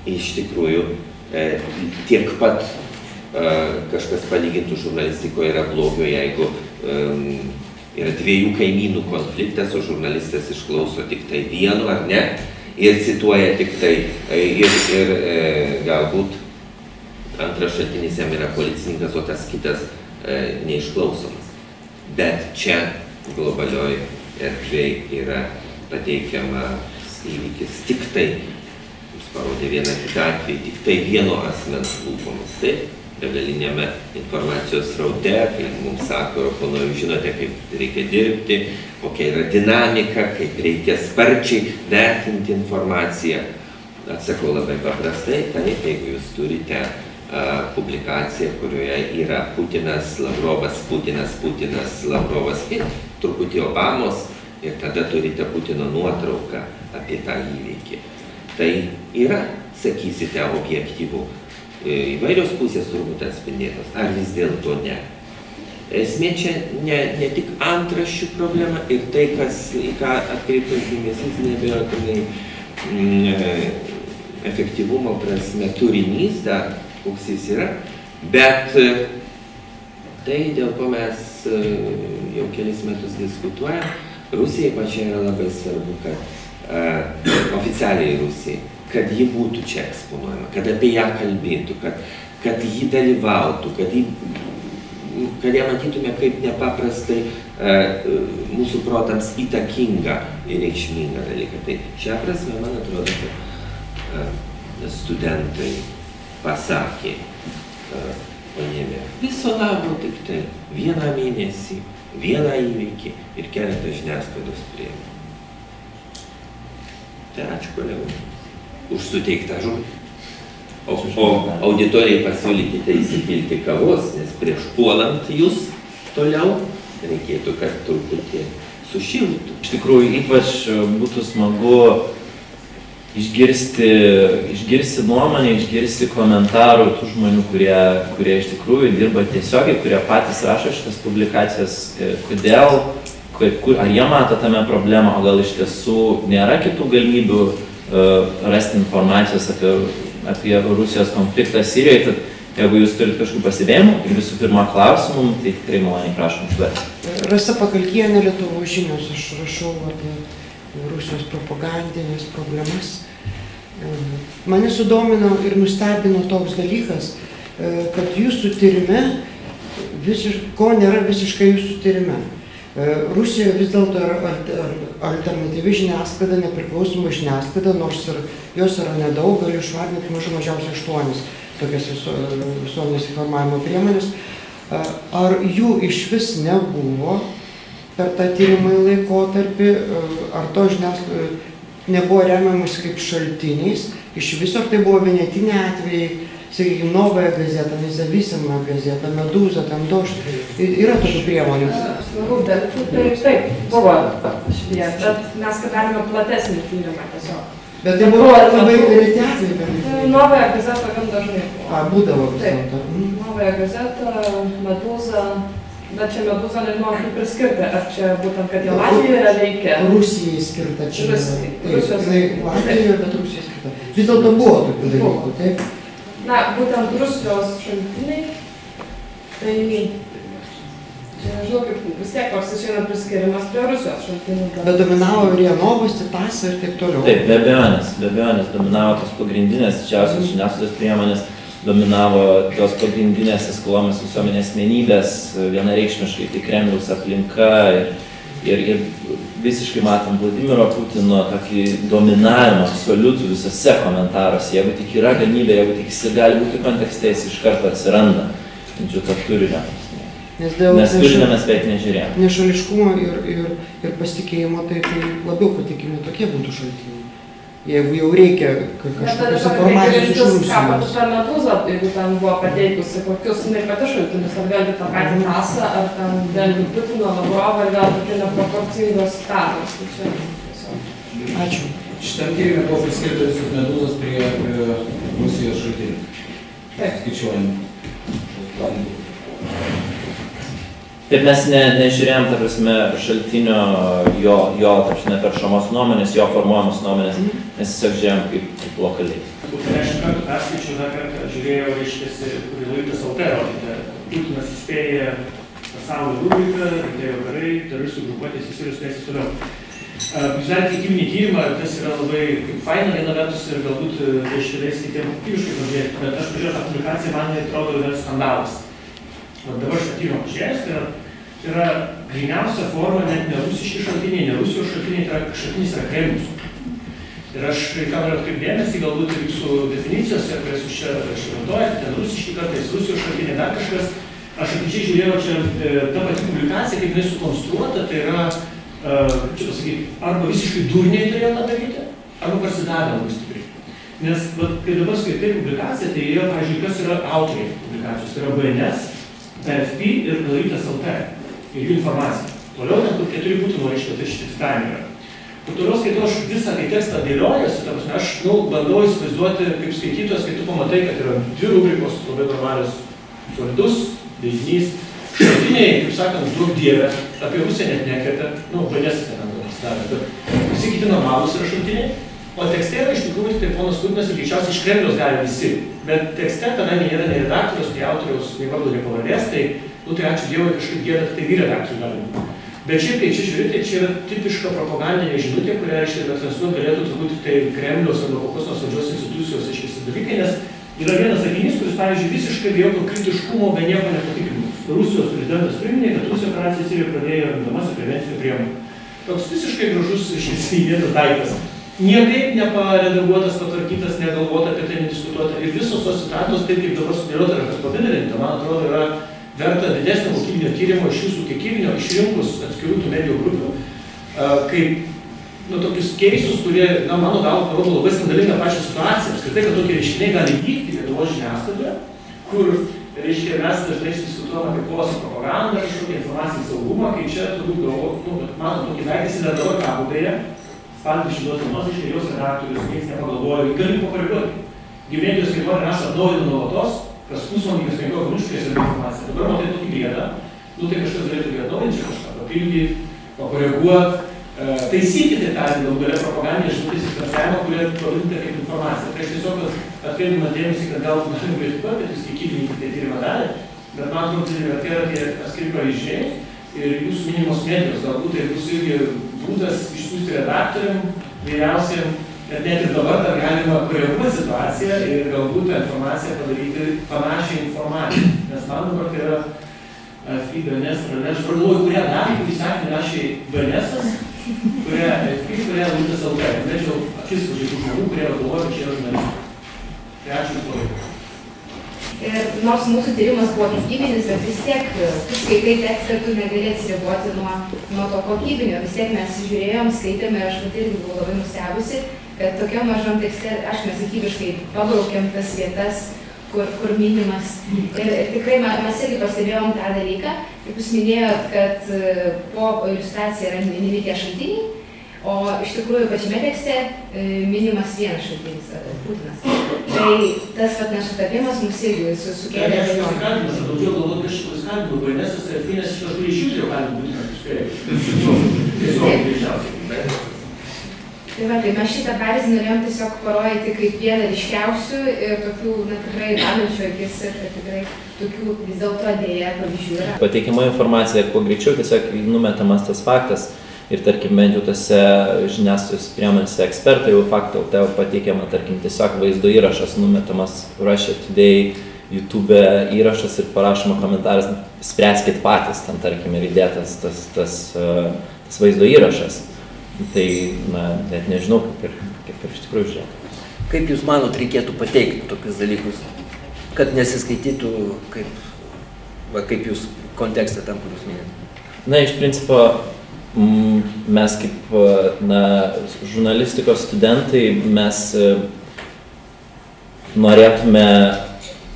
Iš tikrųjų, tiek pat kažkas palygintų žurnalistikoje yra blogio, jeigu yra dviejų kaimynų konfliktas, o žurnalistas išklauso tik tai vieno ar ne, ir cituoja tik tai, ir galbūt antras šaltinis jam yra policininkas, o tas kitas neišklausomas. Bet čia globalioje erdvėje yra pateikiamas įvykis tik tai, jums parodė vieną kitą atvejį, tik tai vieno asmens lūpomis. Taip, begaliniame informacijos sraute, kai mums sako, oponuoju, žinote, kaip reikia dirbti, kokia yra dinamika, kaip reikia sparčiai vertinti informaciją. Atsakau labai paprastai, taip, jeigu jūs turite publikacija, kurioje yra Putinas, Lavrovas, Putinas, Lavrovas ir truputį Obamos, ir tada turite Putino nuotrauką apie tą įvykį. Tai yra, sakysite, objektyvu. Įvairios pusės turbūt atspindėtos, ar vis dėlto ne. Esmė čia ne tik antraščių problema ir tai, į ką atkreiptas dėmesys, neabejotinai efektyvumo prasme turinys dar, koks jis yra, bet tai, dėl ko mes jau kelis metus diskutuojam, Rusijai pačiai yra labai svarbu, kad oficialiai Rusijai, kad ji būtų čia eksponuojama, kad apie ją kalbėtų, kad ji dalyvautų, kad ją matytume kaip nepaprastai mūsų protams įtakingą ir reikšmingą dalyką. Tai šią prasme, man atrodo, kad studentai pasakė, paėmė viso labo tik tai vieną mėnesį, vieną įvykį ir keletą žiniasklaidos priemonių. Tai ačiū kolegų už suteiktą žodį. O auditorijai pasiūlykite įsipilti kavos, nes prieš puolant jūs toliau reikėtų, kad truputį sušiltų. Iš tikrųjų, ypač būtų smagu išgirsti nuomonę, išgirsti komentarų tų žmonių, kurie iš tikrųjų dirba tiesiogiai, kurie patys rašo šitas publikacijas, kodėl, ar jie mato tame problemą, o gal iš tiesų nėra kitų galimybių rasti informacijos apie Rusijos konfliktą Sirijoje. Tad jeigu jūs turite kažkokių pastebėjimų ir visų pirma klausimų, tai tikrai maloniai prašom užduoti. Rasa Pakalkienė, Lietuvos žinios, aš rašau apie Rusijos propagandinės problemas. Mane sudomino ir nustebino toks dalykas, kad jūsų tyrime, ko nėra visiškai jūsų tyrime. Rusijoje vis dėlto yra alternatyvi žiniasklaida, nepriklausoma žiniasklaida, nors jos yra nedaug, galiu išvardinti mažiausiai 8 tokias visuomenės informavimo priemonės. Ar jų iš vis nebuvo per tą tyrimą laikotarpį, ar to žiniasklaida nebuvo remiamas kaip šaltiniais, iš viso tai buvo vienetiniai atvejai, sakykime, Novaja gazeta, Nezavisima gazeta, Meduza, tam Dožd, yra tokių priemonių. Taip, buvo šitie, bet mes darėme platesnį tyrimą tiesiog. Bet tai buvo labai reti atvejai. Novaja gazeta gan dažnai buvo. Būdavo vis dėlto. Novaja gazeta, Meduza, bet čia Meduza nežinau, kaip priskirti, ar čia būtent, kad jie Latvijoje veikia. Rusijai skirta čia. Latvijoje, bet Rusijai skirta. Vis dėlto buvo tokių dalykų, taip? Na, būtent Rusijos šaltiniai, tai čia nežinau, kaip vis tiek toks išeina priskirimas prie Rusijos šaltinių. Bet dominavo Rianovas, Titasa ir taip toliau. Taip, be abejonės, dominavo tos pagrindinės didžiausios žiniasklaidos priemonės, dominavo tos pagrindinės eskaluojamos visuomenės asmenybės, vienareikšmiškai tai Kremliaus aplinka ir visiškai matom Vladimiro Putino tokį dominavimą absoliutų visose komentaruose. Jeigu tik yra galimybė, jeigu tik jis gali būti kontekste, jis iš karto atsiranda. Tačiau to turinio. Nes turinio mes beveik nežiūrėjome. Nešališkumo ir pasitikėjimo, tai labiau patikimi tokie būtų šaltiniai. jeigu jau reikia kažkokios informacijos iš Rusijos. Ką pati ta Medūza, jeigu ten buvo pateikusi, kokius jinai pati šaltinius, ar vėlgi tą patį Nasą, ar ten vėlgi Putino, Lavrovą, ar vėl tokie neproporcingos datos. Ačiū. Šitam tyrimui buvo priskirta visus Medūzos prie Rusijos šaltinių. Taip. Skaičiuojam. Taip mes nežiūrėjom, ta prasme, šaltinio jo peršamos nuomonės, jo formuojamos nuomonės, mes tiesiog žiūrėjom kaip lokaliai. 10 kartų perskaičiau, dar kartą žiūrėjau, reiškiasi, kurį Laitas LT rodė. Putinas įspėja pasaulio rubriką, atėjo karai, teroristų grupuotės, Sirijos teisės toliau. Jūs darėte kiekybinį tyrimą, tas yra labai faina viena vertus ir galbūt reiškia kitiem kokybiškai pažiūrėti, bet aš pažiūrėjau tą publikaciją, man atrodo, yra skandalas. Dabar šitą tyrimą pažiūrėjęs, tai yra gryniausia forma, net ne rusiški šaltiniai, ne Rusijos šaltiniai, tai šaltinis yra Kremlius. Ir aš, ką noriu atkreipti dėmesį, galbūt ir jūsų definicijose, kurias jūs čia vartojate, ten rusiški kartais, Rusijos šaltiniai, dar kažkas, aš atidžiai žiūrėjau čia tą patį publikaciją, kaip jinai sukonstruota, tai yra, čia pasakyti, arba visiškai durniai turėjo tą daryti, arba prasidavę labai stipriai. Nes, kai dabar skaitai publikaciją, tai yra, pavyzdžiui, kas yra autoriai publikacijos, tai yra BNS, TFP ir Laitas LT ir jų informacija. Toliau ten kur 4 Putino reiškia, tai šitie citavimai yra. Po toliau skaitau aš visą, kai tekstą dėliojasi, aš bandau įsivaizduoti kaip skaitytojas, kai tu pamatai, kad yra 2 rubrikos, labai normalios, solidus, veiksnys, šaltiniai, kaip sakant, duok dievę, apie Rusiją net nekvietė, BNS ten pasidarė, bet visi kiti normalūs yra šaltiniai. O tekste yra iš tikrųjų, tai ponas Putinas ir greičiausiai iš Kremliaus gali visi. Bet tekste, kadangi nėra nei redaktorius, nei autoriaus, nei vardo, nei pavardės, tai ačiū Dievui kažkaip gėda, tai vyr redaktorių gali būti. Bet šiaip, kai čia žiūrite, čia yra tipiška propagandinė žinutė, kurią reiškia, kad transliuoti galėtų turbūt tai Kremliaus arba kokios nors valdžios institucijos iškisi dalykai, nes yra vienas sakinys, kuris, pavyzdžiui, visiškai be jokio kritiškumo, be nieko nepatikrinus. Rusijos prezidentas priminė, kad Rusija operaciją Sirijoje pradėjo remdamasi prevencijų priemonių. Toks visiškai gražus įdėtas daiktas. Niekaip neparedaguotas, patvarkytas, negalvota apie tai, nediskutuota. Ir visos tos citatos, taip kaip dabar sudėliota yra kas pavidalinta, man atrodo, yra verta didesnio kokybinio tyrimo iš jūsų kiekybinio, išrinkus atskirų tų medijų grupių, kaip tokius keistus, kurie, mano galva, parodo labai skandalingą pačią situaciją. Apskritai, kad tokie reiškiniai gali vykti Lietuvos žiniasklaidoje, kur, reiškia, mes dažnai diskutuojame apie kovą su propaganda, kažkokią informacinį saugumą, kai čia turbūt galvo, matom tokį veidą įsidaro kabutėje. Spalį šitos dienos iš jos redaktorius, niekas nepagalvojo, gali pakoreguoti. Gimėdijos kaip man rašo atnaujina nuolatos, kas pusvalandį, kas 15 minučių prieš informaciją. Dabar matai tokį grėdą, tai kažkas galėtų atnaujinti kažką, papildyti, pakoreguoti, taisykite tą galų gale propagandinę žinutės įspręsavimą, kurie pavadinta kaip informacija. Tai aš tiesiog atkreipdamas dėmesį, kad gal galim kritikuoti, kad jūs kiekybinį tai tyrimą darė, bet man atrodo, kad tai yra tie atskiri pavyzdžiai ir jūsų minimos medijos, galbūt tai bus irgi būdas išsiųsti redaktoriam, vyriausiam, kad net ir dabar dar galima koreguoti situaciją ir galbūt tą informaciją padaryti panašią informaciją. Nes man dabar tai yra FI, BNS, RNS, aš galvoju, kurie dalį, kurį sakė rašė BNS-as, kurie FI, kurie Laitas LT. Norėčiau akis pažiūrėti žmonių, kurie galvoja, kad čia yra žurnalistai. Tai ačiū už laiką. Ir nors mūsų tyrimas buvo kiekybinis, bet vis tiek, tu skaitai tekstą, tu negali atsiriboti nuo to kokybinio. Vis tiek mes žiūrėjom, skaitėme ir aš pati irgi buvau labai nustebusi, kad tokiam mažam tekste aš mes kiekybiškai pabraukėm tas vietas, kur minimas. Ir tikrai mes irgi pastebėjom tą dalyką, kaip jūs minėjot, kad po iliustracija yra minimi tie šaltiniai, o iš tikrųjų pačiame tekste minimas vienas šaltinis, Putinas. Tai tas nesutapimas mums irgi sukėlė abejonę. Aš daugiau galvoju, kad šitas kalbų BNS-as ir FI, nes šitas turi išjūti jau gali būti, kad jūs spėjate. Tiesiog greičiausiai. Tai va, tai mes šitą pavyzdį norėjom tiesiog parodyti kaip vieną ryškiausių ir tokių, tikrai vedančių akis ir kad tikrai tokių vis dėlto dėja pavyzdžių yra. Pateikiama informacija, kuo greičiau tiesiog numetamas tas faktas. Ir tarkim, bent jau tose žiniasklaidos priemonėse ekspertai jau faktą pateikiama, tarkim, tiesiog vaizdo įrašas numetamas Russia Today, YouTube įrašas ir parašoma komentaras, spręskit patys, ten tarkim, ir įdėtas tas vaizdo įrašas. Tai, net nežinau, kaip ir iš tikrųjų žiūrėti. Kaip jūs manot, reikėtų pateikti tokius dalykus, kad nesiskaitytų, kaip jūs kontekstą tam, kur jūs minėt? Na, iš principo, mes kaip žurnalistikos studentai, mes norėtume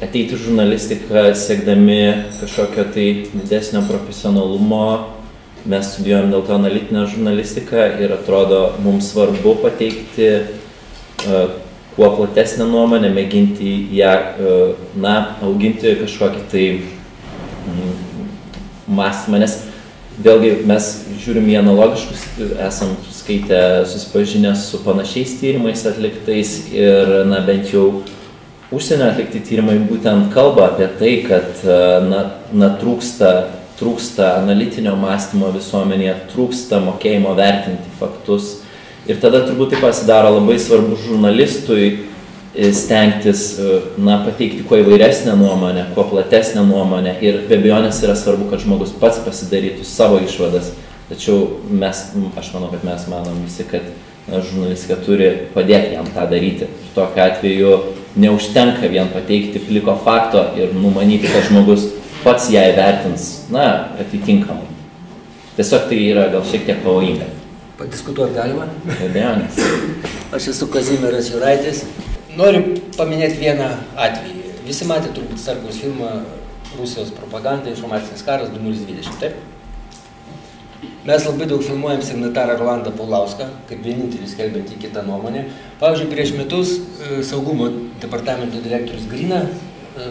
ateiti žurnalistiką siekdami kažkokio tai didesnio profesionalumo. Mes studijuojam dėl to analitinę žurnalistiką ir atrodo mums svarbu pateikti kuo platesnę nuomonę, mėginti ją, auginti kažkokį tai mąstymą, nes vėlgi mes žiūrim į analogiškus, esam skaitę, susipažinę su panašiais tyrimais atliktais ir, bent jau užsienio atlikti tyrimai būtent kalba apie tai, kad trūksta analitinio mąstymo visuomenėje, trūksta mokėjimo vertinti faktus. Ir tada turbūt tai pasidaro labai svarbu žurnalistui stengtis pateikti kuo įvairesnę nuomonę, kuo platesnę nuomonę. Ir be abejonės yra svarbu, kad žmogus pats pasidarytų savo išvadas. Tačiau aš manau, kad mes manom visi, kad žurnalistika turi padėti jam tą daryti. Ir tokiu atveju neužtenka vien pateikti pliko fakto ir numanyti, kad žmogus pats ją įvertins, atitinkamai. Tiesiog tai yra gal šiek tiek pavojinga. Padiskutuoti galima? Be abejonės. Aš esu Kazimieras Juraitis. Noriu paminėti vieną atvejį. Visi matė turbūt Starkaus filmą Rusijos propaganda, informacinis karas 2020, taip? Mes labai daug filmuojam signatarą Rolandą Paulauską, kaip vienintelis skelbiantį kitą nuomonę. Pavyzdžiui, prieš metus saugumo departamento direktorius Grina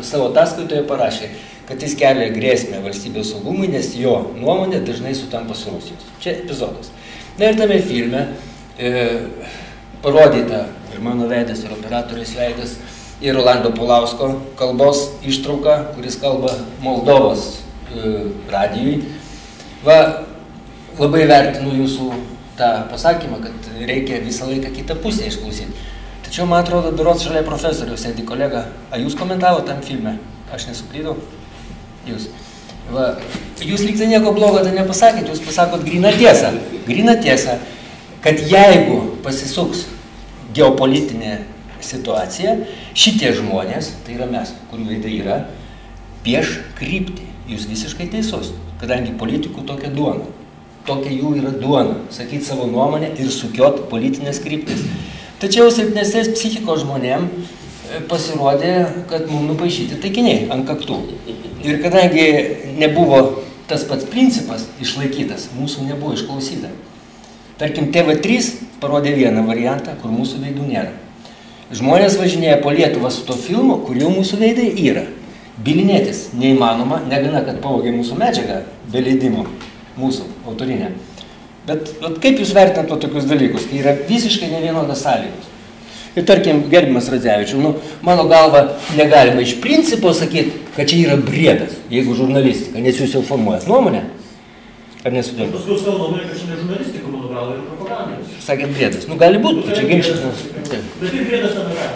savo ataskaitoje parašė, kad jis kelia grėsmę valstybės saugumui, nes jo nuomonė dažnai sutampa su Rusijos. Čia epizodas. Na ir tame filme parodyta ir mano veidas, ir operatorius veidas, ir Rolando Paulausko kalbos ištrauka, kuris kalba Moldovos radijui. Labai vertinu jūsų tą pasakymą, kad reikia visą laiką kitą pusę išklausyti. Tačiau, man atrodo, berods šalia profesoriaus sėdi kolega. A jūs komentavo tam filme? Aš nesuklydau? Jūs. Jūs lyg tai nieko blogo tai nepasakėt, jūs pasakot gryną tiesą, kad jeigu pasisuks geopolitinė situacija, šitie žmonės, tai yra mes, kurių veidai yra, pieš kryptį. Jūs visiškai teisus, kadangi politikų tokia duona. Tokia jų yra duona, sakyti savo nuomonę ir sukiot politinės kryptis. Tačiau silpnesnės psichikos žmonėm pasirodė, kad mums nupaišyti taikiniai ant kaktų. Ir kadangi nebuvo tas pats principas išlaikytas, mūsų nebuvo išklausyta. Tarkim, TV3 parodė vieną variantą, kur mūsų veidų nėra. Žmonės važinėja po Lietuvą su to filmu, kur jau mūsų veidai yra. Bilinėtis neįmanoma, negana, kad pavogė mūsų medžiagą be leidimo, mūsų autorinę. Bet kaip jūs vertinat tokius dalykus, kai yra visiškai nevienodas sąlygos? Ir tarkim, gerbiamas Radzevičiau, mano galva negalima iš principo sakyti, kad čia yra briedas, jeigu žurnalistika, nes jūs jau formuojat nuomonę. Ar nesudėlė? Paskui savo nuomonę, kad čia ne žurnalistika, mano galva, yra propaganda. Sakėt briedas. Gali būti, čia ginčytis. Bet ir briedas tam yra.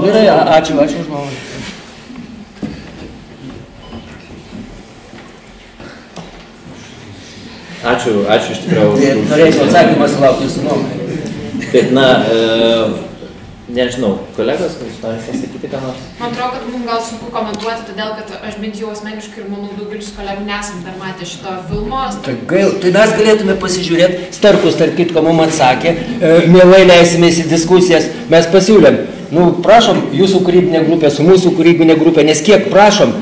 Gerai, ačiū už nuomonę. Ačiū iš tikrųjų. Norėčiau atsakymas laukti jūsų nuomonę. Taip, nežinau, kolegos, kad jūs norite pasakyti ką nors? Man atrodo, kad mums gal sunku komentuoti, todėl kad aš bent jau asmeniškai ir manau daugelis kolegų nesam dar matę šito filmo. Tai mes galėtume pasižiūrėti, Starkus, tarp kitko, mums atsakė, mielai leisimės į diskusijas, mes pasiūlėm. Prašom, jūsų kūrybinė grupė su mūsų kūrybinė grupė, nes kiek prašom,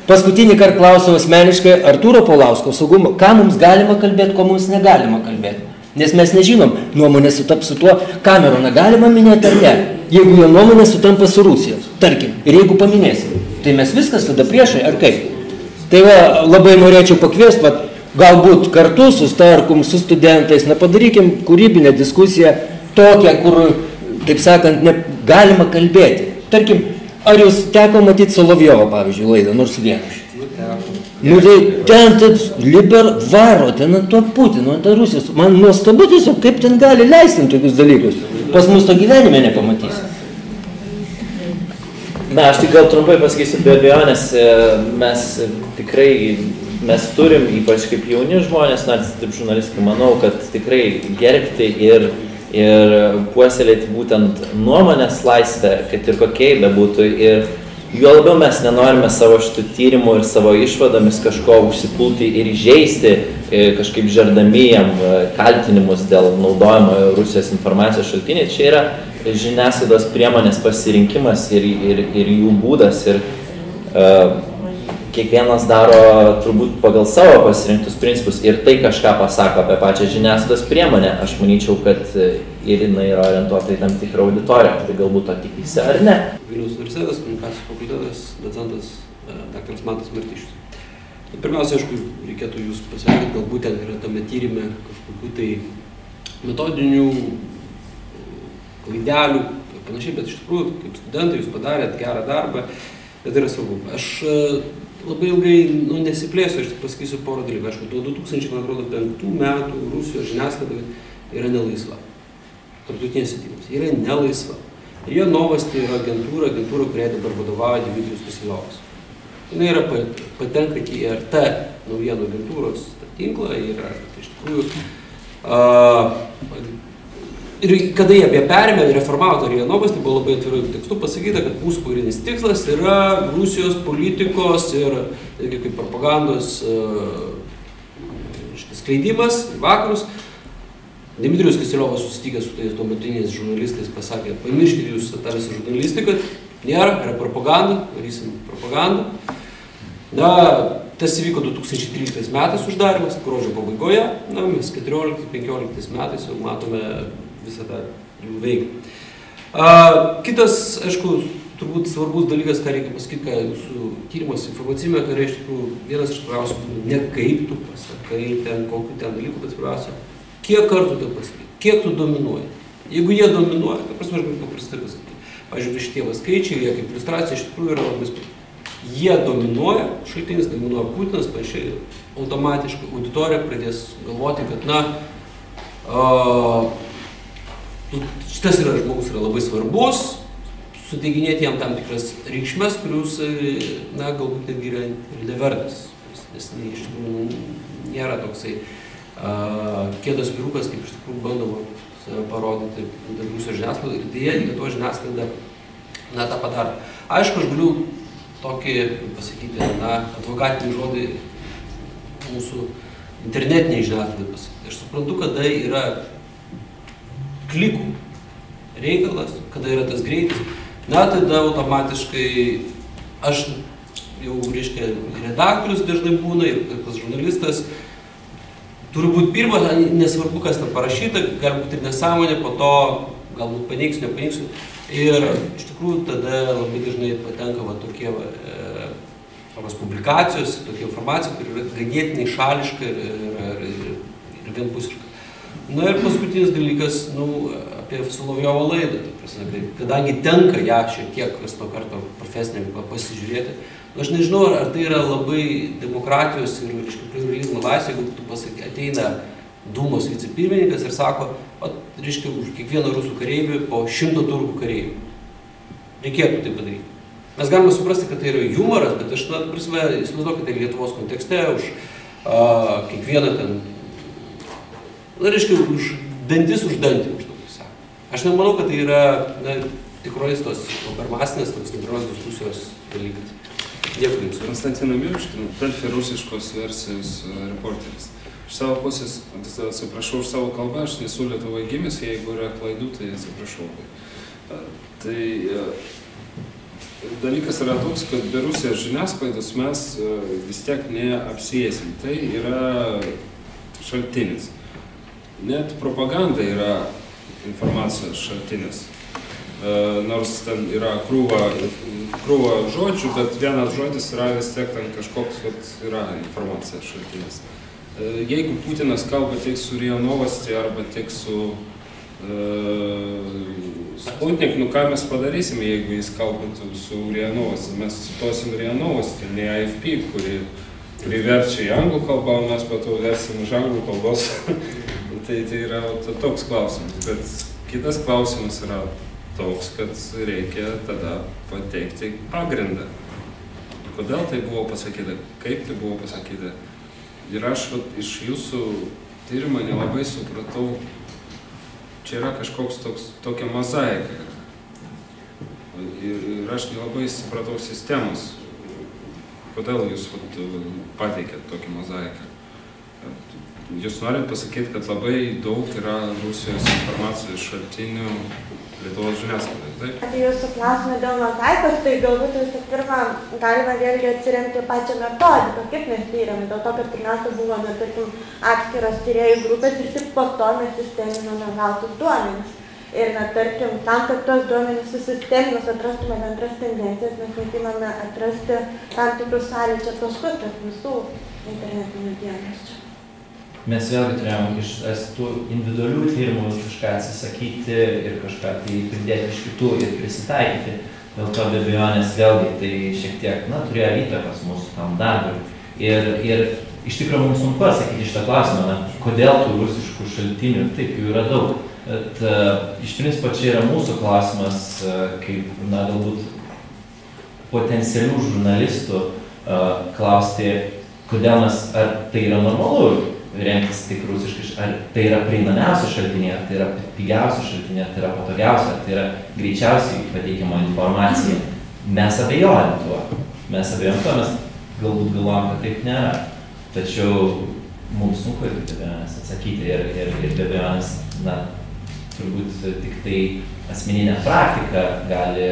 paskutinį kartą klausiau asmeniškai Artūro Paulausko saugumo, ką mums galima kalbėti, ko mums negalima kalbėti. Nes mes nežinom, nuomonė sutaps su tuo, Kameroną galima minėti ar ne, jeigu jo nuomonė sutampa su Rusijos, tarkim, ir jeigu paminėsim, tai mes viskas tada priešai, ar kaip? Tai labai norėčiau pakviesti, galbūt kartu su Starkum, su studentais, padarykim kūrybinę diskusiją tokią, kur, taip sakant, galima kalbėti. Tarkim, ar jūs teko matyti Solovjovo, pavyzdžiui, laidą, nors vieną? Tai ten liber varo, ten ant to Putino, ant to Rusijos. Man nuostabu tiesiog, kaip ten gali leisti tokius dalykus. Pas mus to gyvenime nepamatysi. Aš tik gal trumpai pasakysiu, be abejonės, mes turim, ypač kaip jauni žmonės, taip žurnalistai, manau, kad tikrai gerbti ir puoselėti būtent nuomonės laisvę, kad ir kokiai bebūtų. Ir Juo labiau mes nenorime savo šitų tyrimų ir savo išvadomis kažko užsipulti ir įžeisti, kažkaip žerdami jam kaltinimus dėl naudojimo Rusijos informacijos šaltiniai. Čia yra žiniasklaidos priemonės pasirinkimas ir jų būdas. Ir kiekvienas daro turbūt pagal savo pasirinktus principus ir tai kažką pasako apie pačią žiniasklaidos priemonę. Aš manyčiau, kad ir jinai yra orientuota į tam tikrą auditoriją, kuri galbūt to tikisi ar ne. Vilniaus universitetas, komunikacijos fakultetas, docentas daktaras Mantas Martišius. Pirmiausia, aišku, reikėtų jūs pasveikinti, galbūt ten yra tame tyrime kažkokių tai metodinių klaidelių ir panašiai, bet iš tikrųjų, kaip studentai, jūs padarėt gerą darbą, bet tai yra svarbu. Aš labai ilgai nesiplėsiu, aš tik pasakysiu porą dalykų. Aišku, nuo 2005 metų Rusijos žiniasklaida yra nelaisva. Tarptautinėse tyrimuose yra nelaisva. Ir jo Novosti yra agentūra, kuriai dabar vadovauja Dmitrijus Kisilovas. Jis yra patenka į RT naujienų agentūros tinklą, yra iš tikrųjų ir kada jie perėmė ir reformavo RIA Novosti, buvo labai atvirų tekstų pasakyta, kad mūsų pagrindinis tikslas yra Rusijos politikos ir kaip propagandos skleidimas į vakarus. Dmitrijus Kiseliovas susitikęs su tais tuometiniais žurnalistais pasakė, pamirškite jūs tą visą žurnalistiką, yra propaganda, darysim propagandą. Na, tas įvyko 2013 metais uždarimas, gruodžio pabaigoje, na, mes 14-15 metais jau matome visą tą jų veiklą. Kitas, aišku, turbūt svarbus dalykas, ką reikia pasakyti, ką jūsų tyrimas informacinėme, kad iš tikrųjų vienas iš klausimų, ne kaip tu pasakai, ten kokių ten dalykų, bet svarbiausia, kiek kartų tai pasakai, kiek tu dominuoji. Jeigu jie dominuoja, tai prasme, aš galiu paprastai pasakyti. Pavyzdžiui, šitie skaičiai, jie kaip iliustracija iš tikrųjų yra labai spėti. Jie dominuoja, šaltinis dominuoja Putinas, panašiai automatiškai auditorija pradės galvoti, kad, šitas žmogus yra labai svarbus, suteiginėti jam tam tikras reikšmes, kurius, galbūt netgi yra nevertas, nes iš tikrųjų nėra toksai kėdas vyrukas, kaip iš tikrųjų bandoma parodyti Rusijos žiniasklaidą, ir dėja, Lietuvos žiniasklaida tą padaro. Aišku, aš galiu tokį pasakyti, advokatinį žodį mūsų internetiniai žiniasklaidai pasakyti. Aš suprantu, kada yra klikų reikalas, kada yra tas greitis, tada automatiškai aš jau, reiškia, redaktorius dažnai būna ir tas žurnalistas turi būti pirmas, nesvarbu, kas ten parašyta, gali būti ir nesąmonė, po to galbūt paneiksiu, nepaneiksiu. Ir iš tikrųjų tada labai dažnai patenka tokie publikacijos, tokia informacija, kuri yra ganėtinai šališka ir vienpusiška. Na ir paskutinis dalykas, apie Solovjovo laidą, kadangi tenka ją šiek tiek nuo karto profesinę pasižiūrėti, aš nežinau, ar tai yra labai demokratijos ir pluralizmo laisvė, jeigu tu pasakai, ateina Dūmos vicepirmininkas ir sako, reiškia, už kiekvieną rusų kareivį po 100 turkų kareivių. Reikėtų tai padaryti. Mes galime suprasti, kad tai yra humoras, bet aš, įsivaizduoju, kad tai Lietuvos kontekste už kiekvieną ten, reiškia, už dantis už dantį, už tokį sako. Aš nemanau, kad tai yra tikroji tos permasinės, toks tikros diskusijos dalykas. Dėkui Jums. Konstantiną Mirškiną, Delfi rusiškos versijos reporteris. Iš savo pusės, atsiprašau už savo kalbą, aš nesu Lietuvoje gimęs, jeigu yra klaidų, tai atsiprašau. Tai dalykas yra toks, kad be Rusijos žiniasklaidos mes vis tiek neapsiesim. Tai yra šaltinis. Net propaganda yra informacijos šaltinis. Nors ten yra krūva žodžių, bet vienas žodis yra vis tiek ten kažkoks yra informacijos šaltinis. Jeigu Putinas kalba tik su RIA Novosti arba tik su Sputnik, ką mes padarysime, jeigu jis kalbėtų su RIA Novosti? Mes cituosim RIA Novosti, ne AFP, kuri verčia į anglų kalbą, o mes patau versim iš anglų kalbos. Tai yra toks klausimas. Bet kitas klausimas yra toks, kad reikia tada pateikti pagrindą. Kodėl tai buvo pasakyta, kaip tai buvo pasakyta. Ir aš iš jūsų tyrimą nelabai supratau, čia yra kažkoks tokia mozaika. ir aš nelabai supratau sistemos, kodėl jūs pateikėt tokį mozaiką. Jūs norit pasakyti, kad labai daug yra Rusijos informacijos šaltinių Lietuvos žiniasklaidai, taip? Apie jūsų klausimą dėl mozaikos, tai galbūt visų pirma galima vėlgi atsiremti pačią metodiką, kaip mes tyrėme, dėl to, kad pirmiausia buvo, tarkim, atskiros tyrėjų grupės ir tik po to mes sisteminome gautus duomenis. Ir, tarkim, tam, kad tos duomenys susistemimus atrastume bendras tendencijas, mes mėginame atrasti tam tikrus sąlyčio taškus tarp visų internetinių dienraščių. Mes vėlgi turėjom iš tų individualių tyrimų kažką atsisakyti ir kažką tai pridėti iš kitų ir prisitaikyti. Dėl to be abejonės vėlgi tai šiek tiek, turėjo įtakos mūsų tam darbui. Ir iš tikrųjų mums sunku atsakyti šitą klausimą, kodėl tų rusiškų šaltinių, taip jų yra daug. Bet iš principo čia yra mūsų klausimas, kaip, galbūt potencialių žurnalistų klausti, kodėl mes, ar tai yra normalu remtis tik rusiškai, ar tai yra prieinamiausi šaltiniai, ar tai yra pigiausi šaltiniai, ar tai yra patogiausi, ar tai yra greičiausiai pateikiama informacija. Mes abejojame tuo. Mes galbūt galvojam, kad taip nėra. Tačiau mums sunku be abejonės atsakyti ir be abejonės, turbūt tik tai asmeninė praktika gali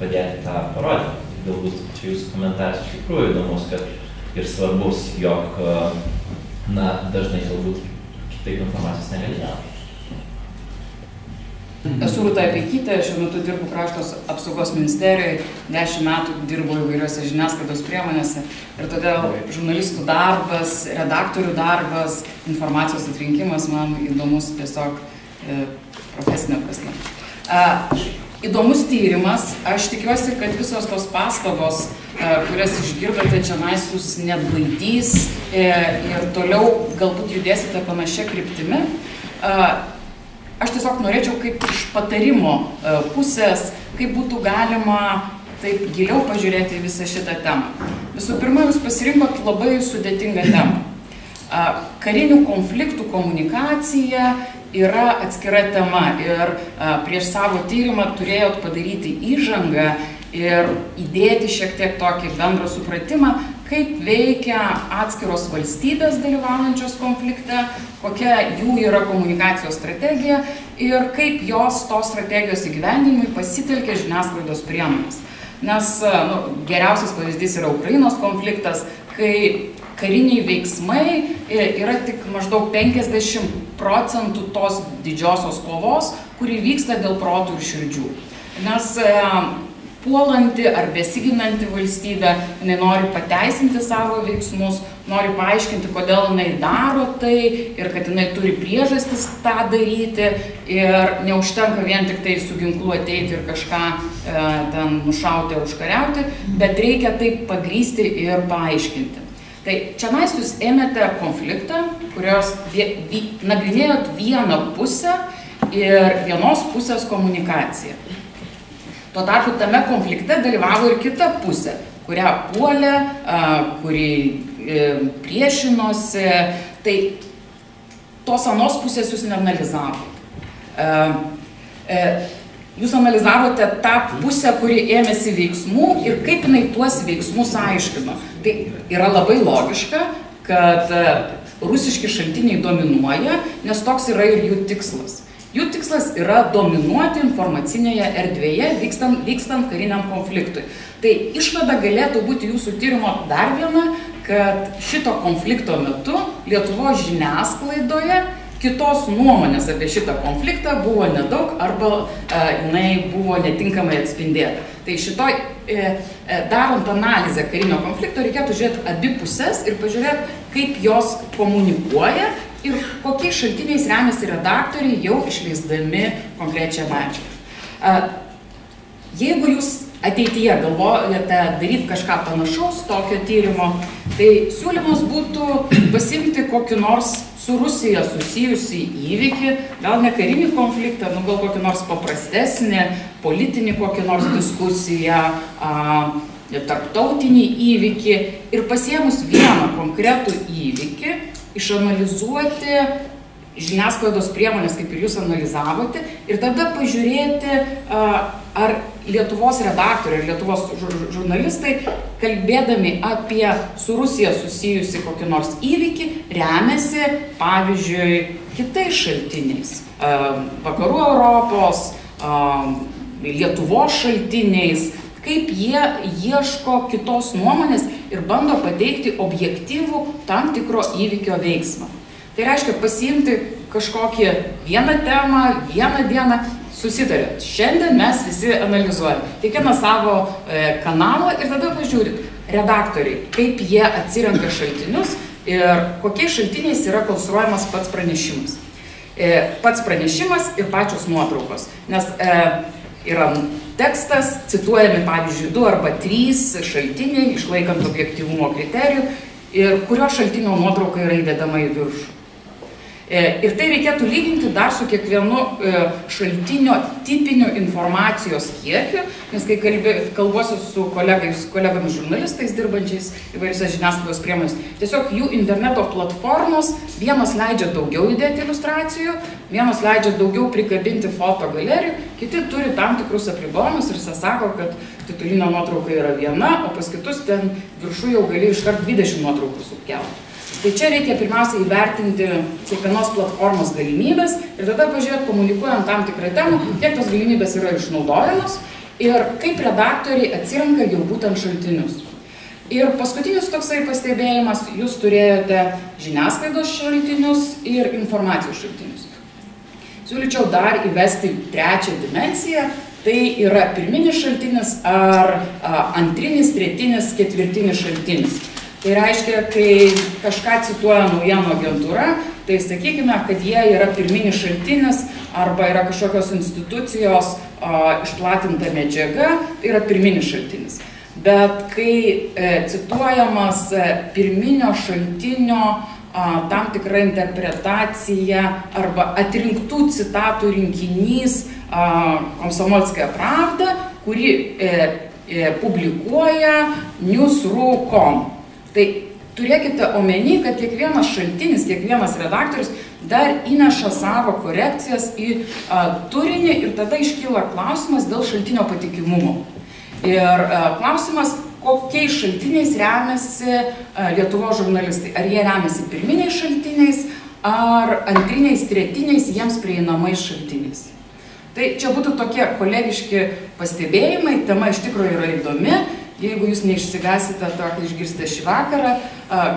padėti tą parodyti. Galbūt čia jūsų komentaras iš tikrųjų įdomus, kad ir svarbus, jog dažnai galbūt kitaip informacijos negalėjo. Esu Rūta Peikytė, šiuo metu dirbu Krašto apsaugos ministerijoje, 10 metų dirbu įvairiuose žiniasklaidos priemonėse ir todėl žurnalistų darbas, redaktorių darbas, informacijos atrinkimas man įdomus tiesiog profesinė prasme. Įdomus tyrimas, aš tikiuosi, kad visos tos pastabos, kurias išgirdote čia, jūs neatbaidys ir toliau galbūt judėsite panašia kryptimi. Aš tiesiog norėčiau kaip iš patarimo pusės, kaip būtų galima taip giliau pažiūrėti į visą šitą temą. Visų pirma, jūs pasirinkot labai sudėtingą temą. Karinių konfliktų komunikacija yra atskira tema ir prieš savo tyrimą turėjot padaryti įžangą ir įdėti šiek tiek tokį bendrą supratimą, kaip veikia atskiros valstybės dalyvaujančios konflikte, kokia jų yra komunikacijos strategija ir kaip jos tos strategijos įgyvendinimui pasitelkia žiniasklaidos priemonės. Nes geriausias pavyzdys yra Ukrainos konfliktas, kai kariniai veiksmai yra tik maždaug 50% tos didžiosios kovos, kuri vyksta dėl protų ir širdžių. Nes puolanti ar besiginanti valstybė, jinai nori pateisinti savo veiksmus, nori paaiškinti, kodėl jinai daro tai ir kad jinai turi priežastis tą daryti ir neužtenka vien tik tai su ginklu ateiti ir kažką ten nušauti ar užkariauti, bet reikia tai pagrysti ir paaiškinti. Tai čia jūs ėmėte konfliktą, kurios nagrinėjot vieną pusę ir vienos pusės komunikaciją. Tuo tarpu tame konflikte dalyvavo ir kita pusė, kurią puolė, kuri priešinosi, tai tos anos pusės jūs neanalizavote. Jūs analizavote tą pusę, kuri ėmėsi veiksmų ir kaip jinai tuos veiksmus aiškino. Tai yra labai logiška, kad rusiški šaltiniai dominuoja, nes toks yra ir jų tikslas. Jų tikslas yra dominuoti informacinėje erdvėje vykstant kariniam konfliktui. Tai išvada galėtų būti jūsų tyrimo dar viena, kad šito konflikto metu Lietuvos žiniasklaidoje kitos nuomonės apie šitą konfliktą buvo nedaug arba jinai buvo netinkamai atspindėta. Tai šitoj, darant analizę karinio konflikto, reikėtų žiūrėti abi pusės ir pažiūrėti, kaip jos komunikuoja ir kokiais šaltiniais remiasi redaktoriai jau išleisdami konkrečią medžiagą. Jeigu jūs ateityje galvojate daryti kažką panašaus tokio tyrimo, tai siūlymas būtų pasimti kokį nors su Rusija susijusį įvykį, gal ne karinį konfliktą, gal kokį nors paprastesnį, politinį kokį nors diskusiją, tarptautinį įvykį ir pasiėmus vieną konkretų įvykį, išanalizuoti žiniasklaidos priemonės, kaip ir jūs analizavote, ir tada pažiūrėti, ar Lietuvos redaktoriai, Lietuvos žurnalistai, kalbėdami apie su Rusija susijusi kokį nors įvykį, remiasi, pavyzdžiui, kitais šaltiniais. Vakarų Europos, Lietuvos šaltiniais, kaip jie ieško kitos nuomonės ir bando pateikti objektyvų tam tikro įvykio veiksmą. Tai reiškia pasiimti kažkokį vieną temą, vieną dieną, susitarė. Šiandien mes visi analizuojame. Kiekvieną savo kanalą ir tada pažiūrit, redaktoriai, kaip jie atsirenka šaltinius ir kokiais šaltiniais yra konstruojamas pats pranešimas. Pats pranešimas ir pačios nuotraukos. Nes yra tekstas, cituojami pavyzdžiui 2 arba 3 šaltiniai, išlaikant objektyvumo kriterijų, ir kurio šaltinio nuotrauka yra įdedama į viršų. Ir tai reikėtų lyginti dar su kiekvienu šaltinio tipiniu informacijos kiekiu, nes kai kalbuosiu su kolegomis žurnalistais dirbančiais įvairiose žiniasklaidos priemonės, tiesiog jų interneto platformos vienos leidžia daugiau įdėti iliustracijų, vienos leidžia daugiau prikabinti fotogalerijų, kiti turi tam tikrus apribojimus ir sako, kad titulinė nuotrauka yra viena, o pas kitus ten viršų jau gali iškart 20 nuotraukų sukelti. Tai čia reikia pirmiausia įvertinti kiekvienos platformos galimybės ir tada pažiūrėti, komunikuojant tam tikrą temą, kiek tos galimybės yra išnaudojamos ir kaip redaktoriai atsirenka jau būtent šaltinius. Ir paskutinis toksai pastebėjimas, jūs turėjote žiniasklaidos šaltinius ir informacijos šaltinius. Siūlyčiau dar įvesti 3 dimensiją, tai yra pirminis šaltinis ar antrinis, tretinis, ketvirtinis šaltinis. Tai reiškia, kai kažką cituoja naujienų agentūra, tai sakykime, kad jie yra pirminis šaltinis arba yra kažkokios institucijos išplatinta medžiaga, tai yra pirminis šaltinis. Bet kai cituojamas pirminio šaltinio tam tikra interpretacija arba atrinktų citatų rinkinys Komsomolskaja Pravda, kuri publikuoja News.ru.com. Tai turėkite omeny, kad kiekvienas šaltinis, kiekvienas redaktorius dar įneša savo korekcijas į turinį ir tada iškyla klausimas dėl šaltinio patikimumo. Ir klausimas, kokiais šaltiniais remiasi Lietuvos žurnalistai. Ar jie remiasi pirminiais šaltiniais, ar antriniais, tretiniais jiems prieinamais šaltiniais. Tai čia būtų tokie kolegiški pastebėjimai, tema iš tikrųjų yra įdomi. Jeigu jūs neišsigasite to, kai išgirsite šį vakarą,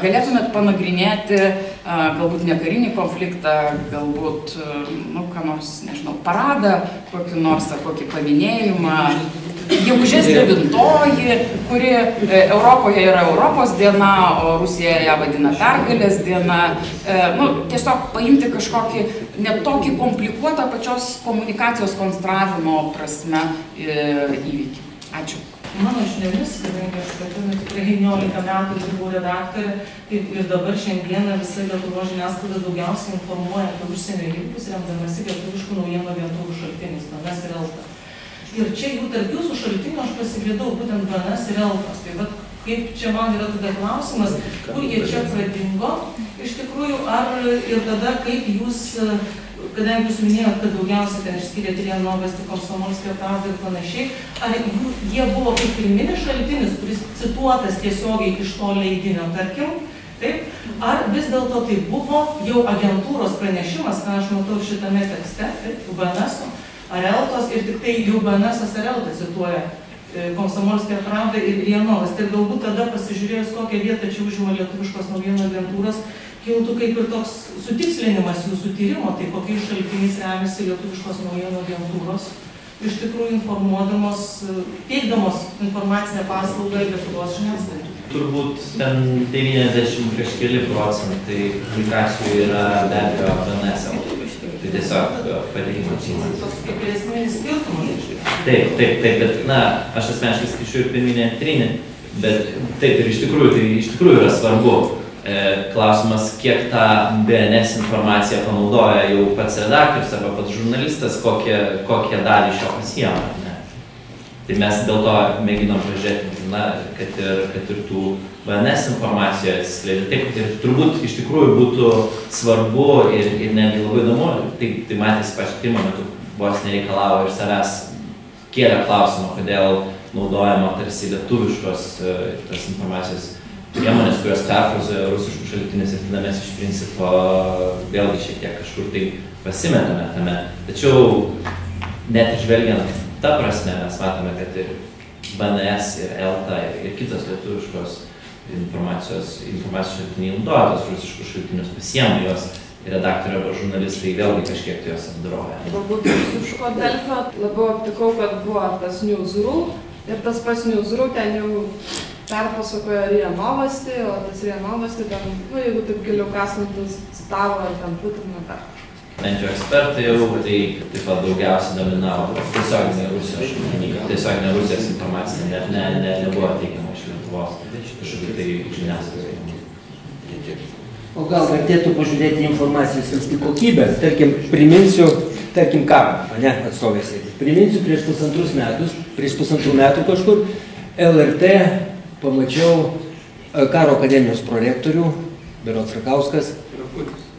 galėtumėt panagrinėti galbūt ne karinį konfliktą, galbūt, ką nors, nežinau, paradą, kokį nors ar kokį paminėjimą. Gegužės 9-oji, kuri Europoje yra Europos diena, o Rusija ją vadina pergalės diena. Tiesiog paimti kažkokį netokį komplikuotą pačios komunikacijos konstravimo prasme įvykį. Ačiū. Mano žiniomis, kadangi aš pati tikrai 19 metų dirbau redaktorė ir dabar šiandieną visa Lietuvos žiniasklaida daugiausiai informuoja apie užsienio įvykius, remdamasi lietuviškų naujienų agentūrų šaltiniais, BNS ir Elta. Ir čia jų tarp jūsų šaltinių aš pasigėdau būtent BNS ir Eltos. Tai vat, kaip čia man yra tada klausimas, kur jie čia pradingo, iš tikrųjų, ar ir tada kaip jūs, kadangi jūs minėjot, kad daugiausiai ten išskyrėte RIA Novosti, Komsomolskaja Pravda ir panašiai, ar jie buvo kaip pirminis šaltinis, kuris cituotas tiesiogiai iš to leidinio, tarkim, taip? Ar vis dėlto tai buvo jau agentūros pranešimas, ką aš matau šitame tekste, taip, BNS-o, ar Eltos, ir tik tai jau BNS-as ar Elta cituoja Komsomolskaja Pravda ir RIA Novosti. Ir galbūt tada pasižiūrėjus, kokią vietą čia užima lietuviškos naujienų agentūros, kiltų kaip ir toks sutikslinimas jūsų tyrimo, tai kokiais šaltiniais remiasi lietuviškos naujienų agentūros, iš tikrųjų informuodamos, teikdamos informacinę paslaugą Lietuvos žiniasklaidai. Turbūt ten 90 prieš keli procentai publikacijų yra be abejo BNS. Tai tiesiog pateikimas. Toks kaip ir esminis skirtumas. Taip, bet, aš asmeniškai skaičiuoju pirminį antrinį, bet taip ir iš tikrųjų yra svarbu. Klausimas, kiek tą BNS informaciją panaudoja jau pats redaktorius arba pats žurnalistas, kokią dalį iš jo pasiema. Tai mes dėl to mėginom pažiūrėti, kad ir tų BNS informacijų atsiskleidė. Taip, ir turbūt iš tikrųjų būtų svarbu ir netgi labai įdomu, tai matėsi pačiu tyrimo metu, vos nereikalavo ir savęs kėlė klausimą, kodėl naudojama tarsi lietuviškos tas informacijos priemonės, kurios perfrazuoja rusiškus šaltinius ir tada mes iš principo vėlgi šiek tiek kažkur tai pasimetame tame. Tačiau net žvelgiant ta prasme mes matome, kad ir BNS ir ELTA ir kitos lietuviškos informacijos šaltiniai naudoja tos rusiškus šaltinius, pasiema juos redaktorė arba žurnalistai vėlgi kažkiek tai jos apdoroja. Galbūt rusiško Delfio labiau aptikau, kad buvo tas Newsru ir tas pats Newsru ten jau perpasakojo RIA Novosti, o tas RIA Novosti ten, jeigu taip giliau kasantis, citavo ar ten Putiną dar. Bent jau ekspertai jau, tai taip pat daugiausiai dominavo tiesioginė Rusijos šaltiniai, tiesioginė Rusijos informacija, nebuvo teikiama iš Lietuvos, kažkokiu tai žiniasklaidoje. O gal vertėtų pažiūrėti informacijos visgi kokybę. Tarkim, priminsiu, karo, atstovės sėdė. Priminsiu prieš pusantrų metų kažkur, LRT pamačiau karo akademijos prorektorių, Berods Rakauskas,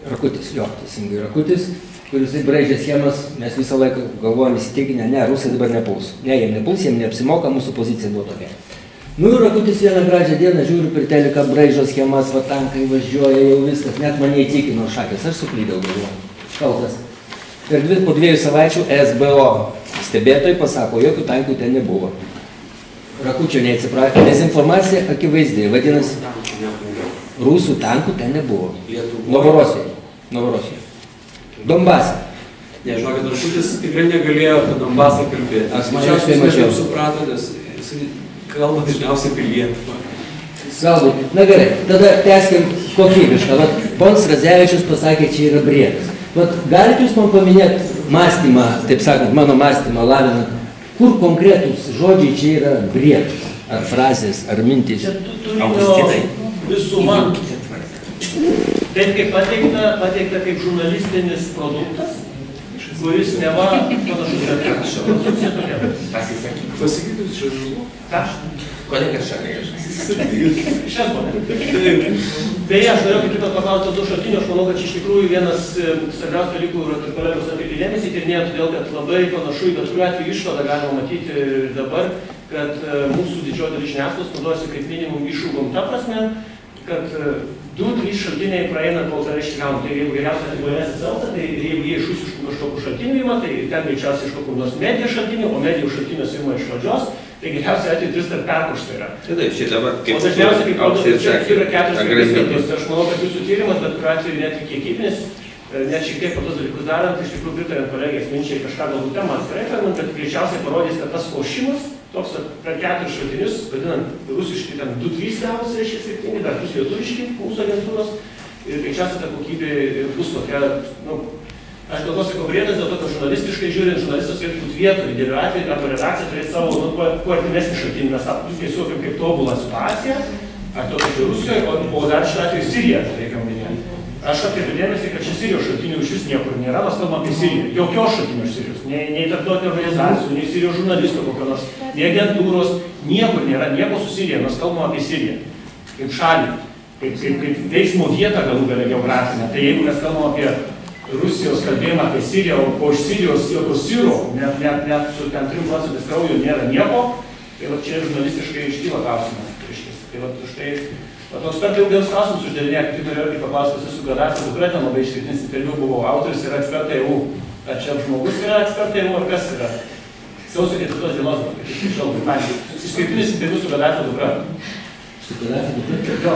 Rakutis, teisingai Rakutis, kuris braižė schemas, mes visą laiką galvojame įsitikinę, ne, rusai dabar nepuls. Ne, jiem nepuls, jiem neapsimoka, mūsų pozicija buvo tokia. Nu ir Rakutis vieną gražią dieną žiūriu per teliką, braižo schemas, va tankai važiuoja, jau viskas, net mane įtikino šakės, aš suklydau galvoju, kaltas. Ir po 2 savaičių SBO stebėtojai pasako, jokių tankų ten nebuvo. Rakučio neatsiprašė, dezinformacija akivaizdė, vadinasi, rusų tankų ten nebuvo. Novorosijoj. Donbase. Ne, žinokit, Rakutis tikrai negalėjo apie Donbasą kalbėti. Aš mačiau. Suprato, nes jisai kalba dažniausiai apie Lietuvą. Galbūt. Na gerai, tada tęskim kokybišką. Pons Radzevičius pasakė, čia yra briedas. Galite jūs man paminėti mąstymą, taip sakant, mano mąstymą lavinant, kur konkretūs žodžiai čia yra briedas? Ar frazės, ar mintys? Čia turinio visuma. Taip kaip pateikta kaip žurnalistinis produktas, kuris neva panašus yra. Pasakykit iš žurnalų. Ką? Kodėl kažką Šias ponė. Beje, aš norėjau kaip paklausti du šaltinių, aš manau, kad iš tikrųjų vienas svarbiausių dalykų yra kolegos atkreipti dėmesį tyrinėję, todėl kad labai panašu į bet kuriuo atveju išvadą galima matyti dabar, kad mūsų didžioji dalis žiniasklaidos naudojasi kaip minimum iššūkom ta prasme, kad 2-3 šaltiniai praeina, kol tai reiškia gauna. Tai jeigu geriausia atiduojasis elta, tai jeigu jie iš rusiškų kažkokių šaltinių ima, tai ten greičiausiai iš kokių nors medijų šaltinių, o medijų šaltinius ima iš valdžios, tai geriausiai atveju 3 perkušta yra. Taip, čia dabar kaip... O dažniausiai, kaip rodo, čia yra 4 skaitos. Aš manau, kad jūsų tyrimas, bet kuriuo atveju net kiekybinis, net šiek tiek po tos dalykus darant, iš tikrųjų pritarint kolegės minčiai kažką galbūt temą atskirai, kad greičiausiai parodys, kad tas ošimas, toks per 4 šaltinius, vadinant rusiškai ten 2-3 gavus, reiškia skirtingi, dar plus lietuviški mūsų agentūros, ir greičiausiai ta kokybė bus tokia, aš dėl to sakau briedas, dėl to, kad žurnalistiškai žiūrint, žurnalistas turėtų būti vietoj, dėliu atveju, arba redakcija turėtų savo, kuo artimesnį šaltinį, mes puikiai suvokiam kaip tobulą situaciją, ar to pačiu Rusijoje, o dar šiuo atveju Siriją, reikia minėti. Aš atkreipiu dėmesį, kad čia Sirijos šaltinių iš vis niekur nėra, mes kalbam apie Siriją. Jokios šaltinių iš Sirijos, nei tarptautinių organizacijų, nei Sirijos žurnalistų kokio nors, nei agentūros, niekur nėra, nieko su Sirija, mes kalbam apie Siriją. Kaip šalį, kaip veiksmo vietą galų galia geografinę. Tai jeigu mes kalbam apie Rusijos kalbėjimą apie Siriją, o iš Sirijos jokio Siro, net su ten 3% kraujo nėra nieko, tai va čia žurnalistiškai iškyla klausimas. Tai va štai toks per ilgiams klausimus uždavinėja, kaip tik norėjau paklausti visus su Gaddafi dukra, ten labai išskirtinis interviu buvo, autoris yra ekspertai EU. Ar čia žmogus yra ekspertai EU, ar kas yra? Sausio 4 dienos, iš Britanijos. Išskirtinis interviu su Gaddafi dukra. Su Gaddafi dukra?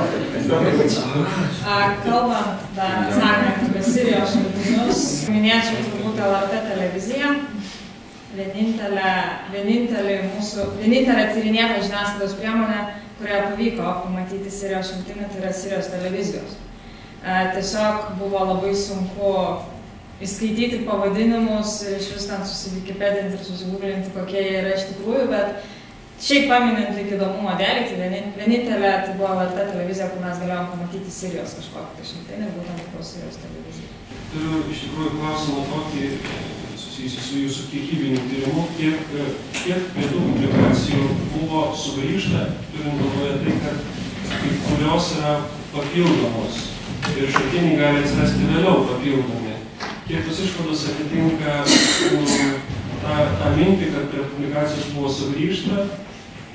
Kalbant dar atsakant apie Sirijos šaltinius, minėčiau turbūt LRT televiziją. Vienintelė tyrinėta žiniasklaidos priemonė, kurioje pavyko pamatyti Sirijos šaltinių, tai yra Sirijos televizijos. Tiesiog buvo labai sunku įskaityti pavadinimus ir iš vis ten susivikipedinti ir susigūglinti, kokie jie yra iš tikrųjų, bet šiaip paminint tik įdomumo dėlį, tai vienintelė tai buvo LRT televizija, kur mes galėjom pamatyti Sirijos kažkokį šaltinį, būtent buvo Sirijos televizija. Turiu iš tikrųjų klausimą tokį susijusiu su jūsų kiekybiniu tyrimu, kiek prie tų publikacijų buvo sugrįžta, turint galvoje tai, kad kai kurios yra papildomos ir šaltiniai gali atsirasti vėliau papildomi. Kiek tos išvados atitinka tą priminti, kad prie publikacijos buvo sugrįžta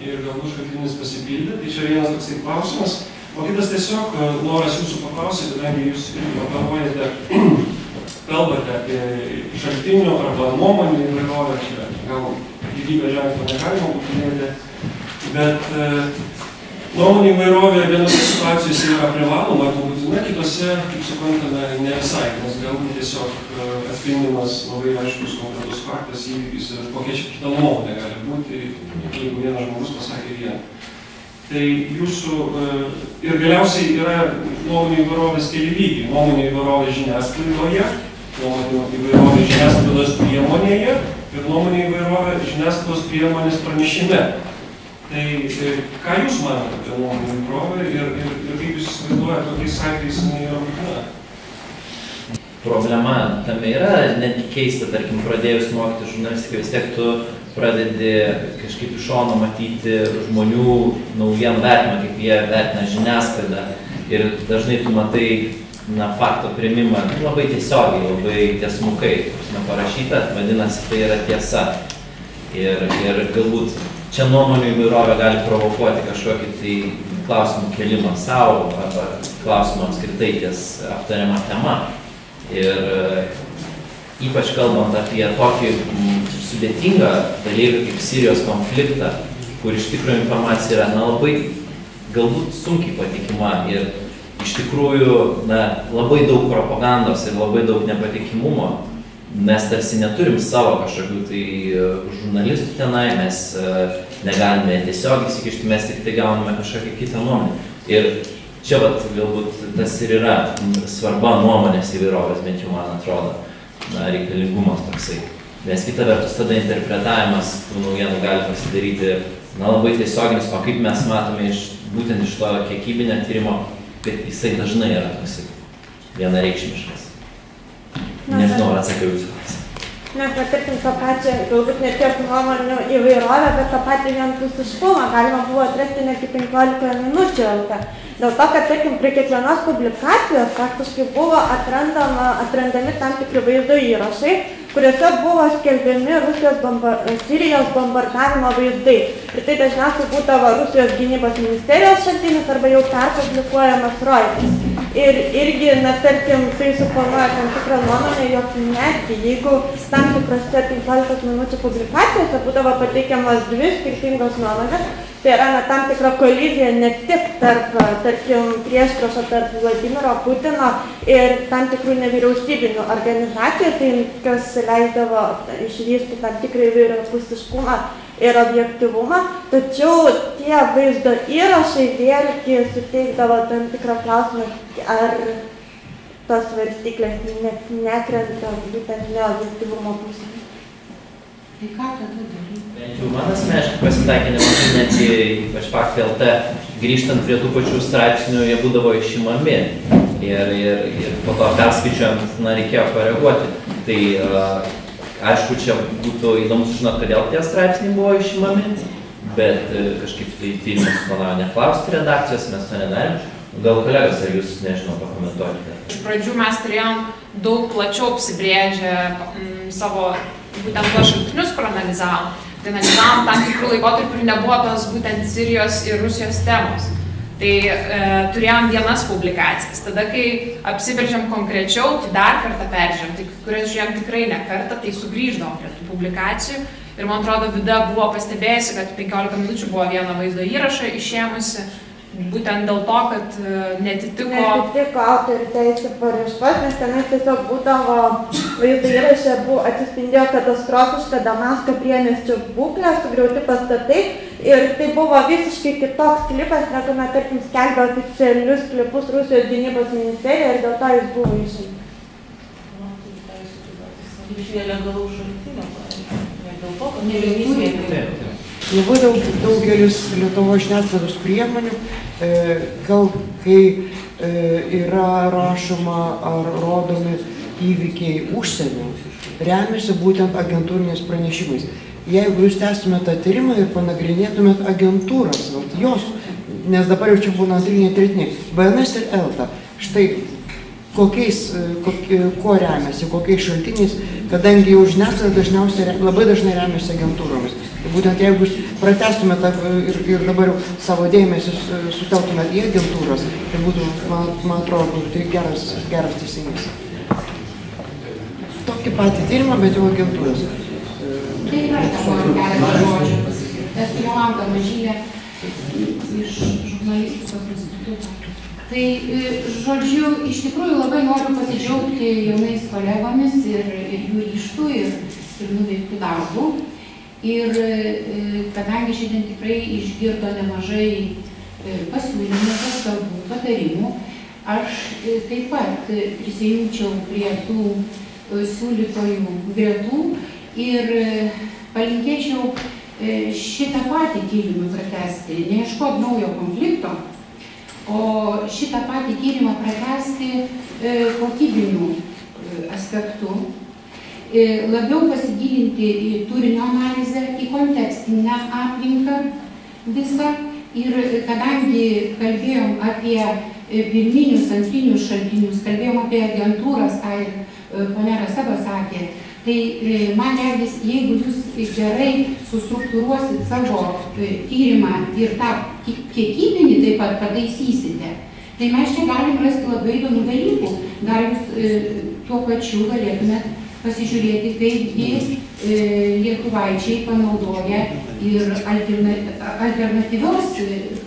ir galbūt šaltinis pasipildė. Tai čia vienas toksai klausimas. O kitas tiesiog noras jūsų paklausyti, kadangi jūs operuojate, kalbate apie šaltinių arba nuomonių įvairovę, čia gal lygybę ženklą negalima būtų minėti, bet nuomonių įvairovė vienose situacijose yra privaloma arba būtina, kitose, kaip suprantame, ne visai, nes galbūt tiesiog atspindimas labai aiškus konkretus faktas įvykis ir kokia čia kita nuomonė gali būti, jeigu vienas žmogus pasakė vieną. Tai jūsų ir galiausiai yra nuomonių įvairovės keli lygiai. Nuomonių įvairovė žiniasklaidoje, nuomonių įvairovė žiniasklaidos priemonėje ir nuomonių įvairovė žiniasklaidos priemonės pranešime. Tai ką jūs manote apie nuomonių įvairovę ir kaip jūs įsivaizduojate, kokiais atvejais jinai yra būtina? Problema tame yra netgi keista, tarkim, pradėjus mokyti žurnalistiką, vis tiek tu pradedi kažkaip iš šono matyti žmonių naujienų vertinimą, kaip jie vertina žiniasklaidą. Ir dažnai tu matai fakto priėmimą labai tiesiogiai, labai tiesmukai, parašyta, vadinasi, tai yra tiesa. Ir galbūt čia nuomonių įvairovė gali provokuoti kažkokį tai klausimų kėlimą savo arba klausimą apskritai ties aptariamą temą. Ir ypač kalbant apie tokį sudėtingą dalyką kaip Sirijos konfliktą, kur iš tikrųjų informacija yra labai galbūt sunkiai patikima ir iš tikrųjų labai daug propagandos ir labai daug nepatikimumo. Mes tarsi neturim savo kažkokių tai žurnalistų tenai, mes negalime tiesiog įsikišti, mes tik tai gauname kažkokią kitą nuomonę. Ir čia galbūt tas ir yra svarba nuomonės įvairovės, bent jau man atrodo, reikalingumas toksai. Nes kita vertus tada interpretavimas tų naujienų gali pasidaryti labai tiesioginis, o kaip mes matome būtent iš to kiekybinio tyrimo, kad jisai dažnai yra toksai vienareikšmiškas. Nežinau, ar atsakiau jūsų klausimą. Na, patirtim tą pačią, galbūt ne tiek nuomonių įvairovę, bet tą patį vienpusiškumą galima buvo atrasti net 15 minučių LT. Dėl to, kad, tarkim, prie kiekvienos publikacijos faktiškai buvo atrandami tam tikri vaizdo įrašai, kuriuose buvo skelbiami Sirijos bombardavimo vaizdai. Ir tai dažniausiai būdavo Rusijos gynybos ministerijos šaltinis arba jau perpublikuojamas Reuters. Ir irgi, tarkim, tai suponuoja tam tikrą nuomonę, jog netgi jeigu tam tikrose 15 minučių publikacijose būdavo pateikiamas dvi skirtingos nuomonės, tai yra tam tikra kolizija ne tik tarp, tarkim, priešpriešo tarp Vladimiro Putino ir tam tikrų nevyriausybinių organizacijų, tai kas leisdavo išvysti tam tikrą įvairiapusiškumą ir objektyvumą, tačiau tie vaizdo įrašai vėlgi suteikdavo tam tikrą klausimą, ar tos svarstyklės nekrenta būtent neobjektyvumo pusėje. Tai ką tada daryti? Bent jau man asmeniškai pasitaikė nemažai, netgi ypač Faktai LT, grįžtant prie tų pačių straipsnių, jie būdavo išimami ir po to perskaičiuojant, reikėjo koreguoti. Tai aišku, čia būtų įdomu sužinoti, kodėl tie straipsniai buvo išimami, bet kažkaip tai tyrimas planavo neklausti redakcijos, mes to nedarėm. Gal kolegos, ar jūs, nežinau, pakomentuokite? Iš pradžių mes turėjom daug plačiau apsibrėžę savo būtent tuos šaltinius, kur analizavom. Tai analizavom tam tikrų laikotarpių ir nebuvo tos būtent Sirijos ir Rusijos temos. Tai turėjom vienas publikacijas. Tada, kai apsibrėžėm konkrečiau, tai dar kartą peržiūrėjom, tai kurias žiūrėjom tikrai ne kartą, tai sugrįždavom prie tų publikacijų. Ir man atrodo, Vida buvo pastebėjusi, kad 15 minučių buvo vieno vaizdo įrašą išėmusi, būtent dėl to, kad netitiko autorių teisų paraiškos, nes tenais tiesiog būdavo vaizdo įraše atsispindėjo katastrofiška Damasko priemiesčio būklė, sugriauti pastatai ir tai buvo visiškai kitoks klipas, negu mes, tarkim, skelbė oficialius klipus Rusijos gynybos ministerija ir dėl to jis buvo išimtas. Iš nelegalaus šaltinio, dėl to, kad nelegaliai. Labai daugelis Lietuvos žiniasklaidos priemonių, gal kai yra rašoma ar rodomi įvykiai užsienio, remiasi būtent agentūriniais pranešimais. Jeigu jūs tęstumėte tą tyrimą ir panagrinėtumėte agentūras, jos, nes dabar jau čia būna antriniai, tretiniai, BNS ir ELTA, štai kuo remiasi, kokiais šaltiniais, kadangi jau žiniasklaida dažniausiai, labai dažnai remiasi agentūromis. Būtent jeigu pratęstumėte ir dabar savo dėmesį suteltumėte į agentūras, tai būtų, man atrodo, tai geras teisingas. Tokį patį tyrimą, bet jau agentūros. Tai yra keletą žodžių. Esu Jolanta Mažylė iš žurnalistikos instituto. Tai, žodžiu, iš tikrųjų labai noriu pasidžiaugti jaunais kolegomis ir jų ryštų ir nuveiktų darbų. Ir kadangi šiandien tikrai išgirdo nemažai pasiūlymų, pastabų, patarimų, aš taip pat prisijungčiau prie tų siūlytojų gretų ir palinkėčiau šitą patį tyrimą pratęsti, neieškoti naujo konflikto, o šitą patį tyrimą pratęsti kokybinių aspektų, labiau pasigilinti į turinio analizę, į kontekstinę aplinką visą. Ir kadangi kalbėjom apie pirminius, antrinius šaltinius, kalbėjom apie agentūras, ką ir ponia Rasa pasakė, tai man regis, jeigu jūs gerai sustruktūruosit savo tyrimą ir tą kiekybinį taip pat pataisysite, tai mes čia galim rasti labai įdomių dalykų. Dar jūs tuo pačiu galėtumėt pasižiūrėti, kaip lietuvaičiai panaudoja ir alternatyvios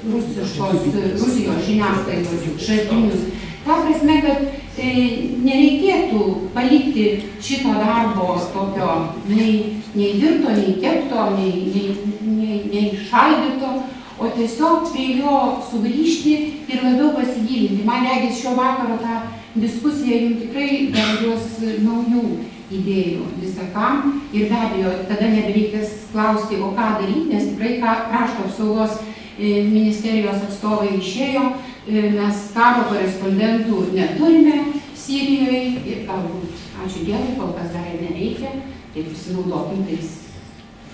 Rusijos žiniasklaidos šaltinius. Ta prasme, kad nereikėtų palikti šito darbo tokio nei virto, nei kepto, nei šaldyto, o tiesiog prie jo sugrįžti ir labiau pasigilinti. Man regis šio vakaro tą diskusiją jums tikrai dar duos naujų idėjų visakam. Ir be abejo, tada nebereikės klausti, o ką daryti, nes tikrai krašto apsaugos ministerijos atstovai išėjo, mes karo korespondentų neturime Sirijoje ir galbūt, ačiū Dievui, kol kas dar ir nereikia, tai pasinaudokim tais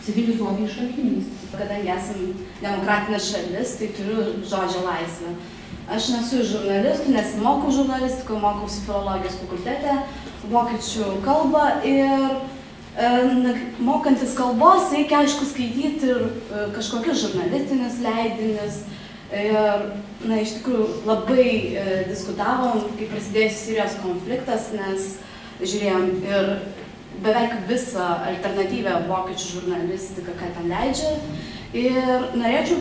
civilizuotais šaltiniais. Kadangi esam demokratinė šalis, tai turiu žodžio laisvę. Aš nesu žurnalistų, nesimokau žurnalistikų, mokausi filologijos fakultete, vokiečių kalbą ir mokantis kalbos reikia aišku skaityti ir kažkokius žurnalistinius leidinius. Ir, iš tikrųjų, labai diskutavom, kai prasidėjo Sirijos konfliktas, nes žiūrėjom ir beveik visą alternatyvę vokiečių žurnalistiką, ką ten leidžia. Ir norėčiau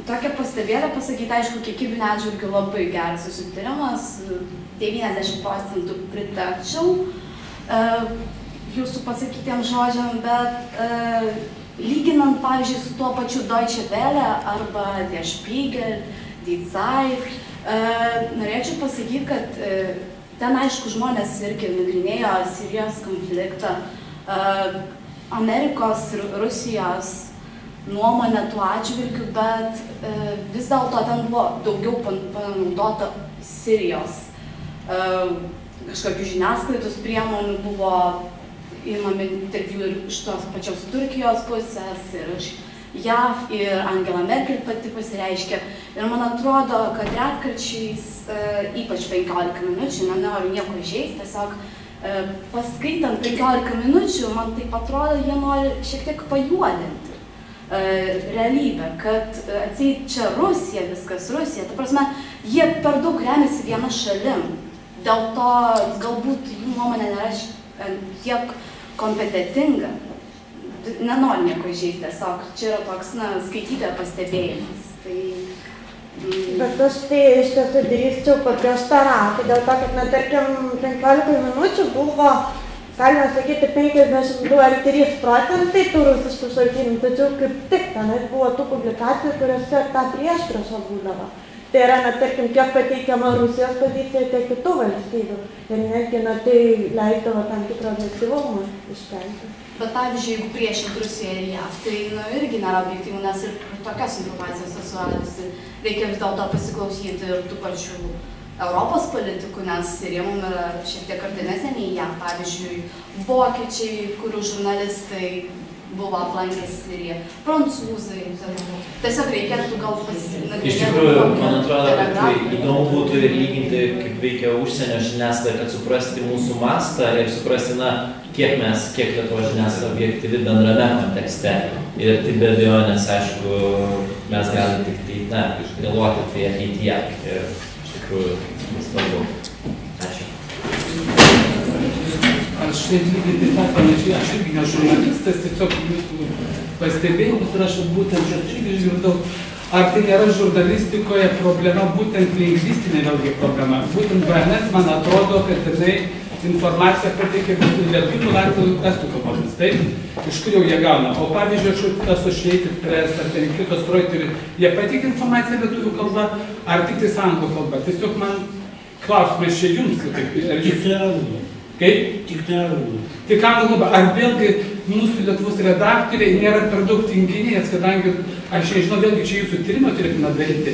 tokią pastabėlę pasakyti, aišku, kiekybinio atžvilgiu labai geras susitarimas, 90% pritarčiau jūsų pasakytiems žodžiam, bet lyginant, pavyzdžiui, su tuo pačiu Deutsche Welle arba Der Spiegel, Die Zeit, norėčiau pasakyti, kad ten, aišku, žmonės irgi nagrinėjo Sirijos konfliktą, Amerikos ir Rusijos nuomonę tuo atžvilgiu, bet vis dėlto ten buvo daugiau panaudota Sirijos kažkokių žiniasklaidos priemonių, buvo įmami interviu ir iš tos pačios Turkijos pusės, ir iš JAV, ir Angela Merkel pati pasireiškė. Ir man atrodo, kad retkarčiais, ypač 15 minučių, nenoriu nieko įžeisti, tiesiog paskaitant 15 minučių, man taip atrodo, jie nori šiek tiek pajuodinti realybę, kad atseit čia Rusija, viskas Rusija. Ta prasme, jie per daug remiasi viena šalim. Dėl to galbūt jų nuomonė nėra tiek kompetentinga. Nenoriu nieko įžeisti, tiesiog čia yra toks, skaitytojo pastebėjimas. Bet aš tai iš tiesų drįsčiau paprieštarauti, dėl to, kad, tarkim, 15 minučių buvo, galima sakyti, 52 ar 3% tų rusiškų šaltinių, tačiau kaip tik tenais buvo tų publikacijų, kuriuose tą priešpriešą būdavo. Tai yra, tarkim, kiek pateikiama Rusijos pozicija, tiek kitų valstybių. Ir netgi, tai leisdavo tam tikrą objektyvumą iškelti. Bet pavyzdžiui, jeigu priešint Rusiją ir JAV, tai irgi nėra objektyvų, nes ir tokios informacijos esu radusi. Reikia vis dėlto pasiklausyti ir tų pačių Europos politikų, nes ir jie mums yra šiek tiek artimesnė nei JAV. Pavyzdžiui, vokiečiai, kurių žurnalistai buvo aplankę Siriją, prancūzai. Tiesiog reikėtų gal pasinagrinėti. Iš tikrųjų, man atrodo, kad įdomu būtų ir lyginti, kaip veikia užsienio žiniasklaida, kad suprasti mūsų mastą ir suprasti, kiek Lietuvos žiniasklaida objektyvi bendrame kontekste. Ir tai be abejonės, aišku, mes galime tik galvoti tai ateityje. Ir iš tikrųjų, svarbu. Ačiū. Aš lygiai taip pat panašiai, aš irgi ne žurnalistas, tiesiog jūsų pastebėjimus ir aš būtent čia irgi išgirdau, ar tai nėra žurnalistikoje problema, būtent lingvistinė vėlgi problema. Būtent BNS, man atrodo, kad jinai informaciją pateikia visų lietuvių, latvių, estų kalbomis, taip? Iš kur jau jie gauna? O pavyzdžiui, Associated Press ar ten kitos Reuters, jie pateikia informaciją lietuvių kalba, ar tik tai anglų kalba? Tiesiog man klausimas čia jums, kaip Kaip? Tik anglų. Tik anglų kalba. Ar vėlgi mūsų Lietuvos redaktoriai nėra per daug tinginės, kadangi, aš nežinau, vėlgi čia jūsų tyrimą turėtume daryti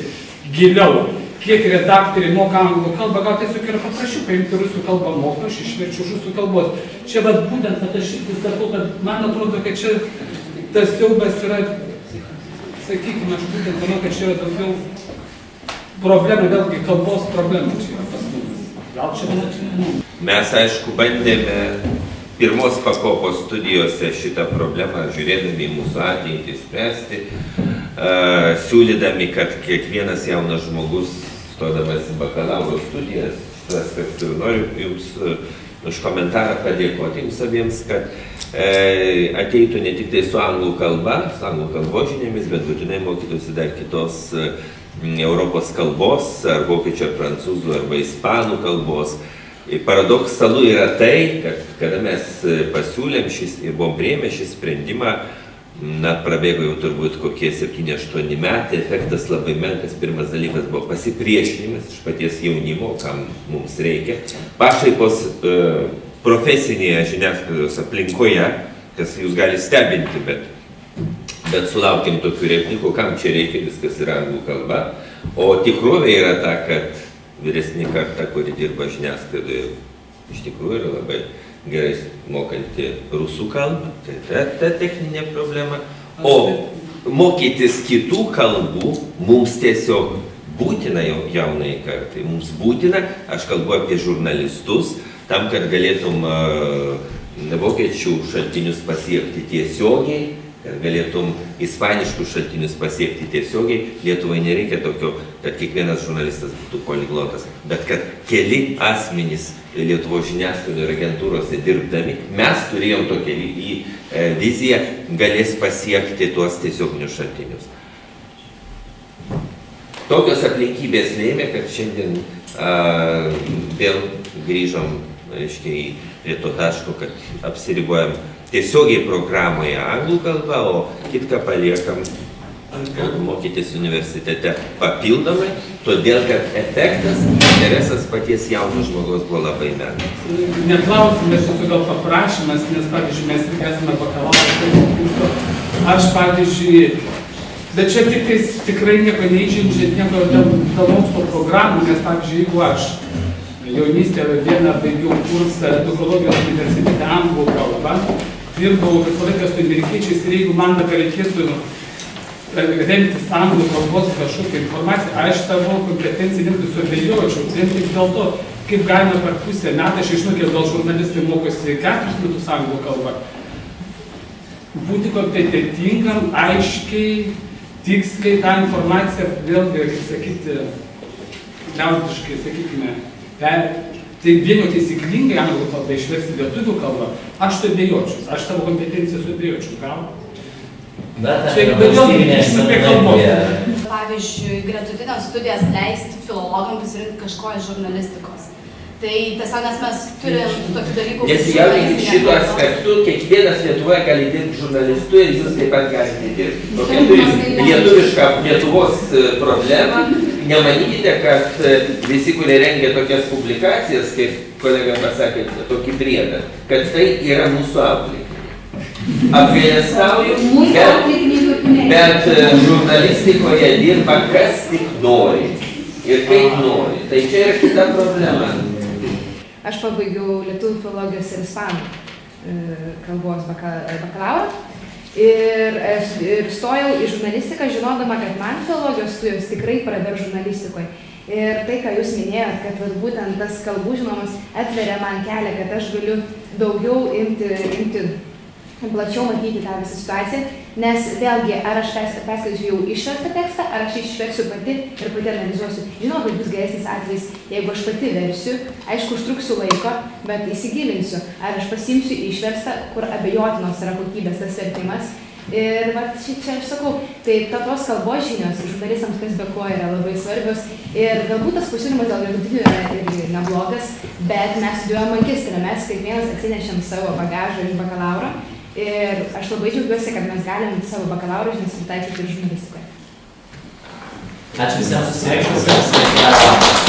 giliau. Kiek redaktoriai moka anglų kalbą, gal tiesiog yra paprašiau paimti rusų kalbą moką, aš išverčiu rusų kalbos. Čia būtent, kad aš irgi sakau, kad man atrodo, kad čia tas siaubas yra, sakykime, aš būtent manau, kad čia yra daugiau problemų, vėlgi kalbos problemų čia yra pas mus. Gal čia nežinau. Mes, aišku, bandėme pirmos pakopos studijose šitą problemą, žiūrėdami į mūsų ateitį, spręsti, siūlydami, kad kiekvienas jaunas žmogus, stodamas į bakalauro studijas, noriu Jums už komentarą padėkoti Jums abiems, kad ateitų ne tik tai su anglų kalba, su anglų kalbos žiniomis, bet būtinai mokytųsi dar kitos Europos kalbos, ar vokiečių, ar prancūzų, arba ispanų kalbos. Paradoksalu yra tai, kad kada mes pasiūlėm ir buvom priėmę šį sprendimą, prabėgo jau turbūt kokie 7-8 metai, efektas labai menkas. Pirmas dalykas buvo pasipriešinimas iš paties jaunimo, kam mums reikia. Pašaipos profesinėje žiniasklaidos aplinkoje, kas jūs gali stebinti, bet sulaukėm tokių replikų, kam čia reikia, viskas yra anglų kalba. O tikrovė yra ta, kad vyresnė karta, kuri dirba žiniasklaidoje, iš tikrųjų yra labai gerai mokanti rusų kalbą, tai ta techninė problema. O mokytis kitų kalbų mums tiesiog būtina jaunai kartai. Mums būtina, aš kalbu apie žurnalistus, tam, kad galėtum vokiečių šaltinius pasiekti tiesiogiai, kad galėtum ispaniškus šaltinius pasiekti tiesiogiai. Lietuvai nereikia tokio, kad kiekvienas žurnalistas būtų poliglotas, bet kad keli asmenys Lietuvos žiniasklaidoje ir agentūrose dirbdami, mes turėjom tokią viziją, galės pasiekti tuos tiesioginius šaltinius. Tokios aplinkybės lėmė, kad šiandien vėl grįžom prie to taško, kad apsiribojam tiesiogiai programoje anglų kalba, o kitką paliekam mokytis universitete papildomai, todėl kad efektas, interesas paties jauno žmogaus buvo labai menkas. Neklausimas, esu gal paprašymas, nes, pavyzdžiui, mes tik esame bakalauras, aš, pavyzdžiui, bet čia tikrai nieko neįžindžiant, nieko dėl mokslo programų, nes, pavyzdžiui, jeigu aš jaunystėje vieną baigiau kursą edukologijos universitete anglų kalbą, dirbau visą laiką su amerikiečiais ir jeigu man dabar reikėtų remtis anglų kalbos kažkokią informaciją, aš savo kompetenciją netgi suabejočiau. Vien tik dėl to, kaip galima per pusę metų, aš žinau, kiek gal žurnalistai mokosi 4 metus anglų kalbą, būti kompetentingam, aiškiai, tiksliai tą informaciją, vėlgi, kaip sakyti, liaudiškai, sakykime, tai vien jau taisyklingai anglų kalbą išversti lietuvių kalbą, aš suabejočiau, aš savo kompetenciją suabejočiau, gal? Pavyzdžiui, gretutinės studijas leisti filologam pasirinkti kažko iš žurnalistikos. Tai tiesiog, nes mes turim tokių dalykų... Nesijaudinkit šito aspektu, kiekvienas Lietuvoje gali dirbti žurnalistu ir jūs taip pat galite dirbti. Tokia turi lietuvišką Lietuvos problemą. Nemanykite, kad visi, kurie rengia tokias publikacijas, kaip kolega pasakė, tokį priedą, kad tai yra mūsų aplinka. Apgailestauju, bet žurnalistikoje dirba kas tik nori ir kaip nori. Tai čia yra kita problema. Aš pabaigiau lietuvių filologijos ir ispanų kalbos bakalaurą Ir stojau į žurnalistiką, žinodama, kad man filologijos studijos tikrai praver žurnalistikoje. Ir tai, ką jūs minėjot, kad būtent tas kalbų žinomas atveria man kelią, kad aš galiu daugiau imti plačiau matyti tą visą situaciją, nes vėlgi, ar aš perskaitysiu jau išverstą tekstą, ar aš išversiu pati ir pati analizuosiu. Žinau, kad bus geresnis atvejis, jeigu aš pati versiu, aišku, užtruksiu laiko, bet įsigilinsiu, ar aš pasiimsiu išverstą, kur abejotinos yra kokybės tas vertimas. Ir čia aš sakau, tai tos kalbos žinios žurnalistams kas be ko yra labai svarbios ir galbūt tas pasiūlymas dėl gretutinių yra irgi neblogas, bet mes studijuojam magistrą, mes kiekvienas atsinešėm savo bagažą iš bakalauro ir aš labai džiaugiuosi, kad mes galim savo bakalauro žinias pritaikyti ir žurnalistikoje. Ačiū visiems susirinkusiems.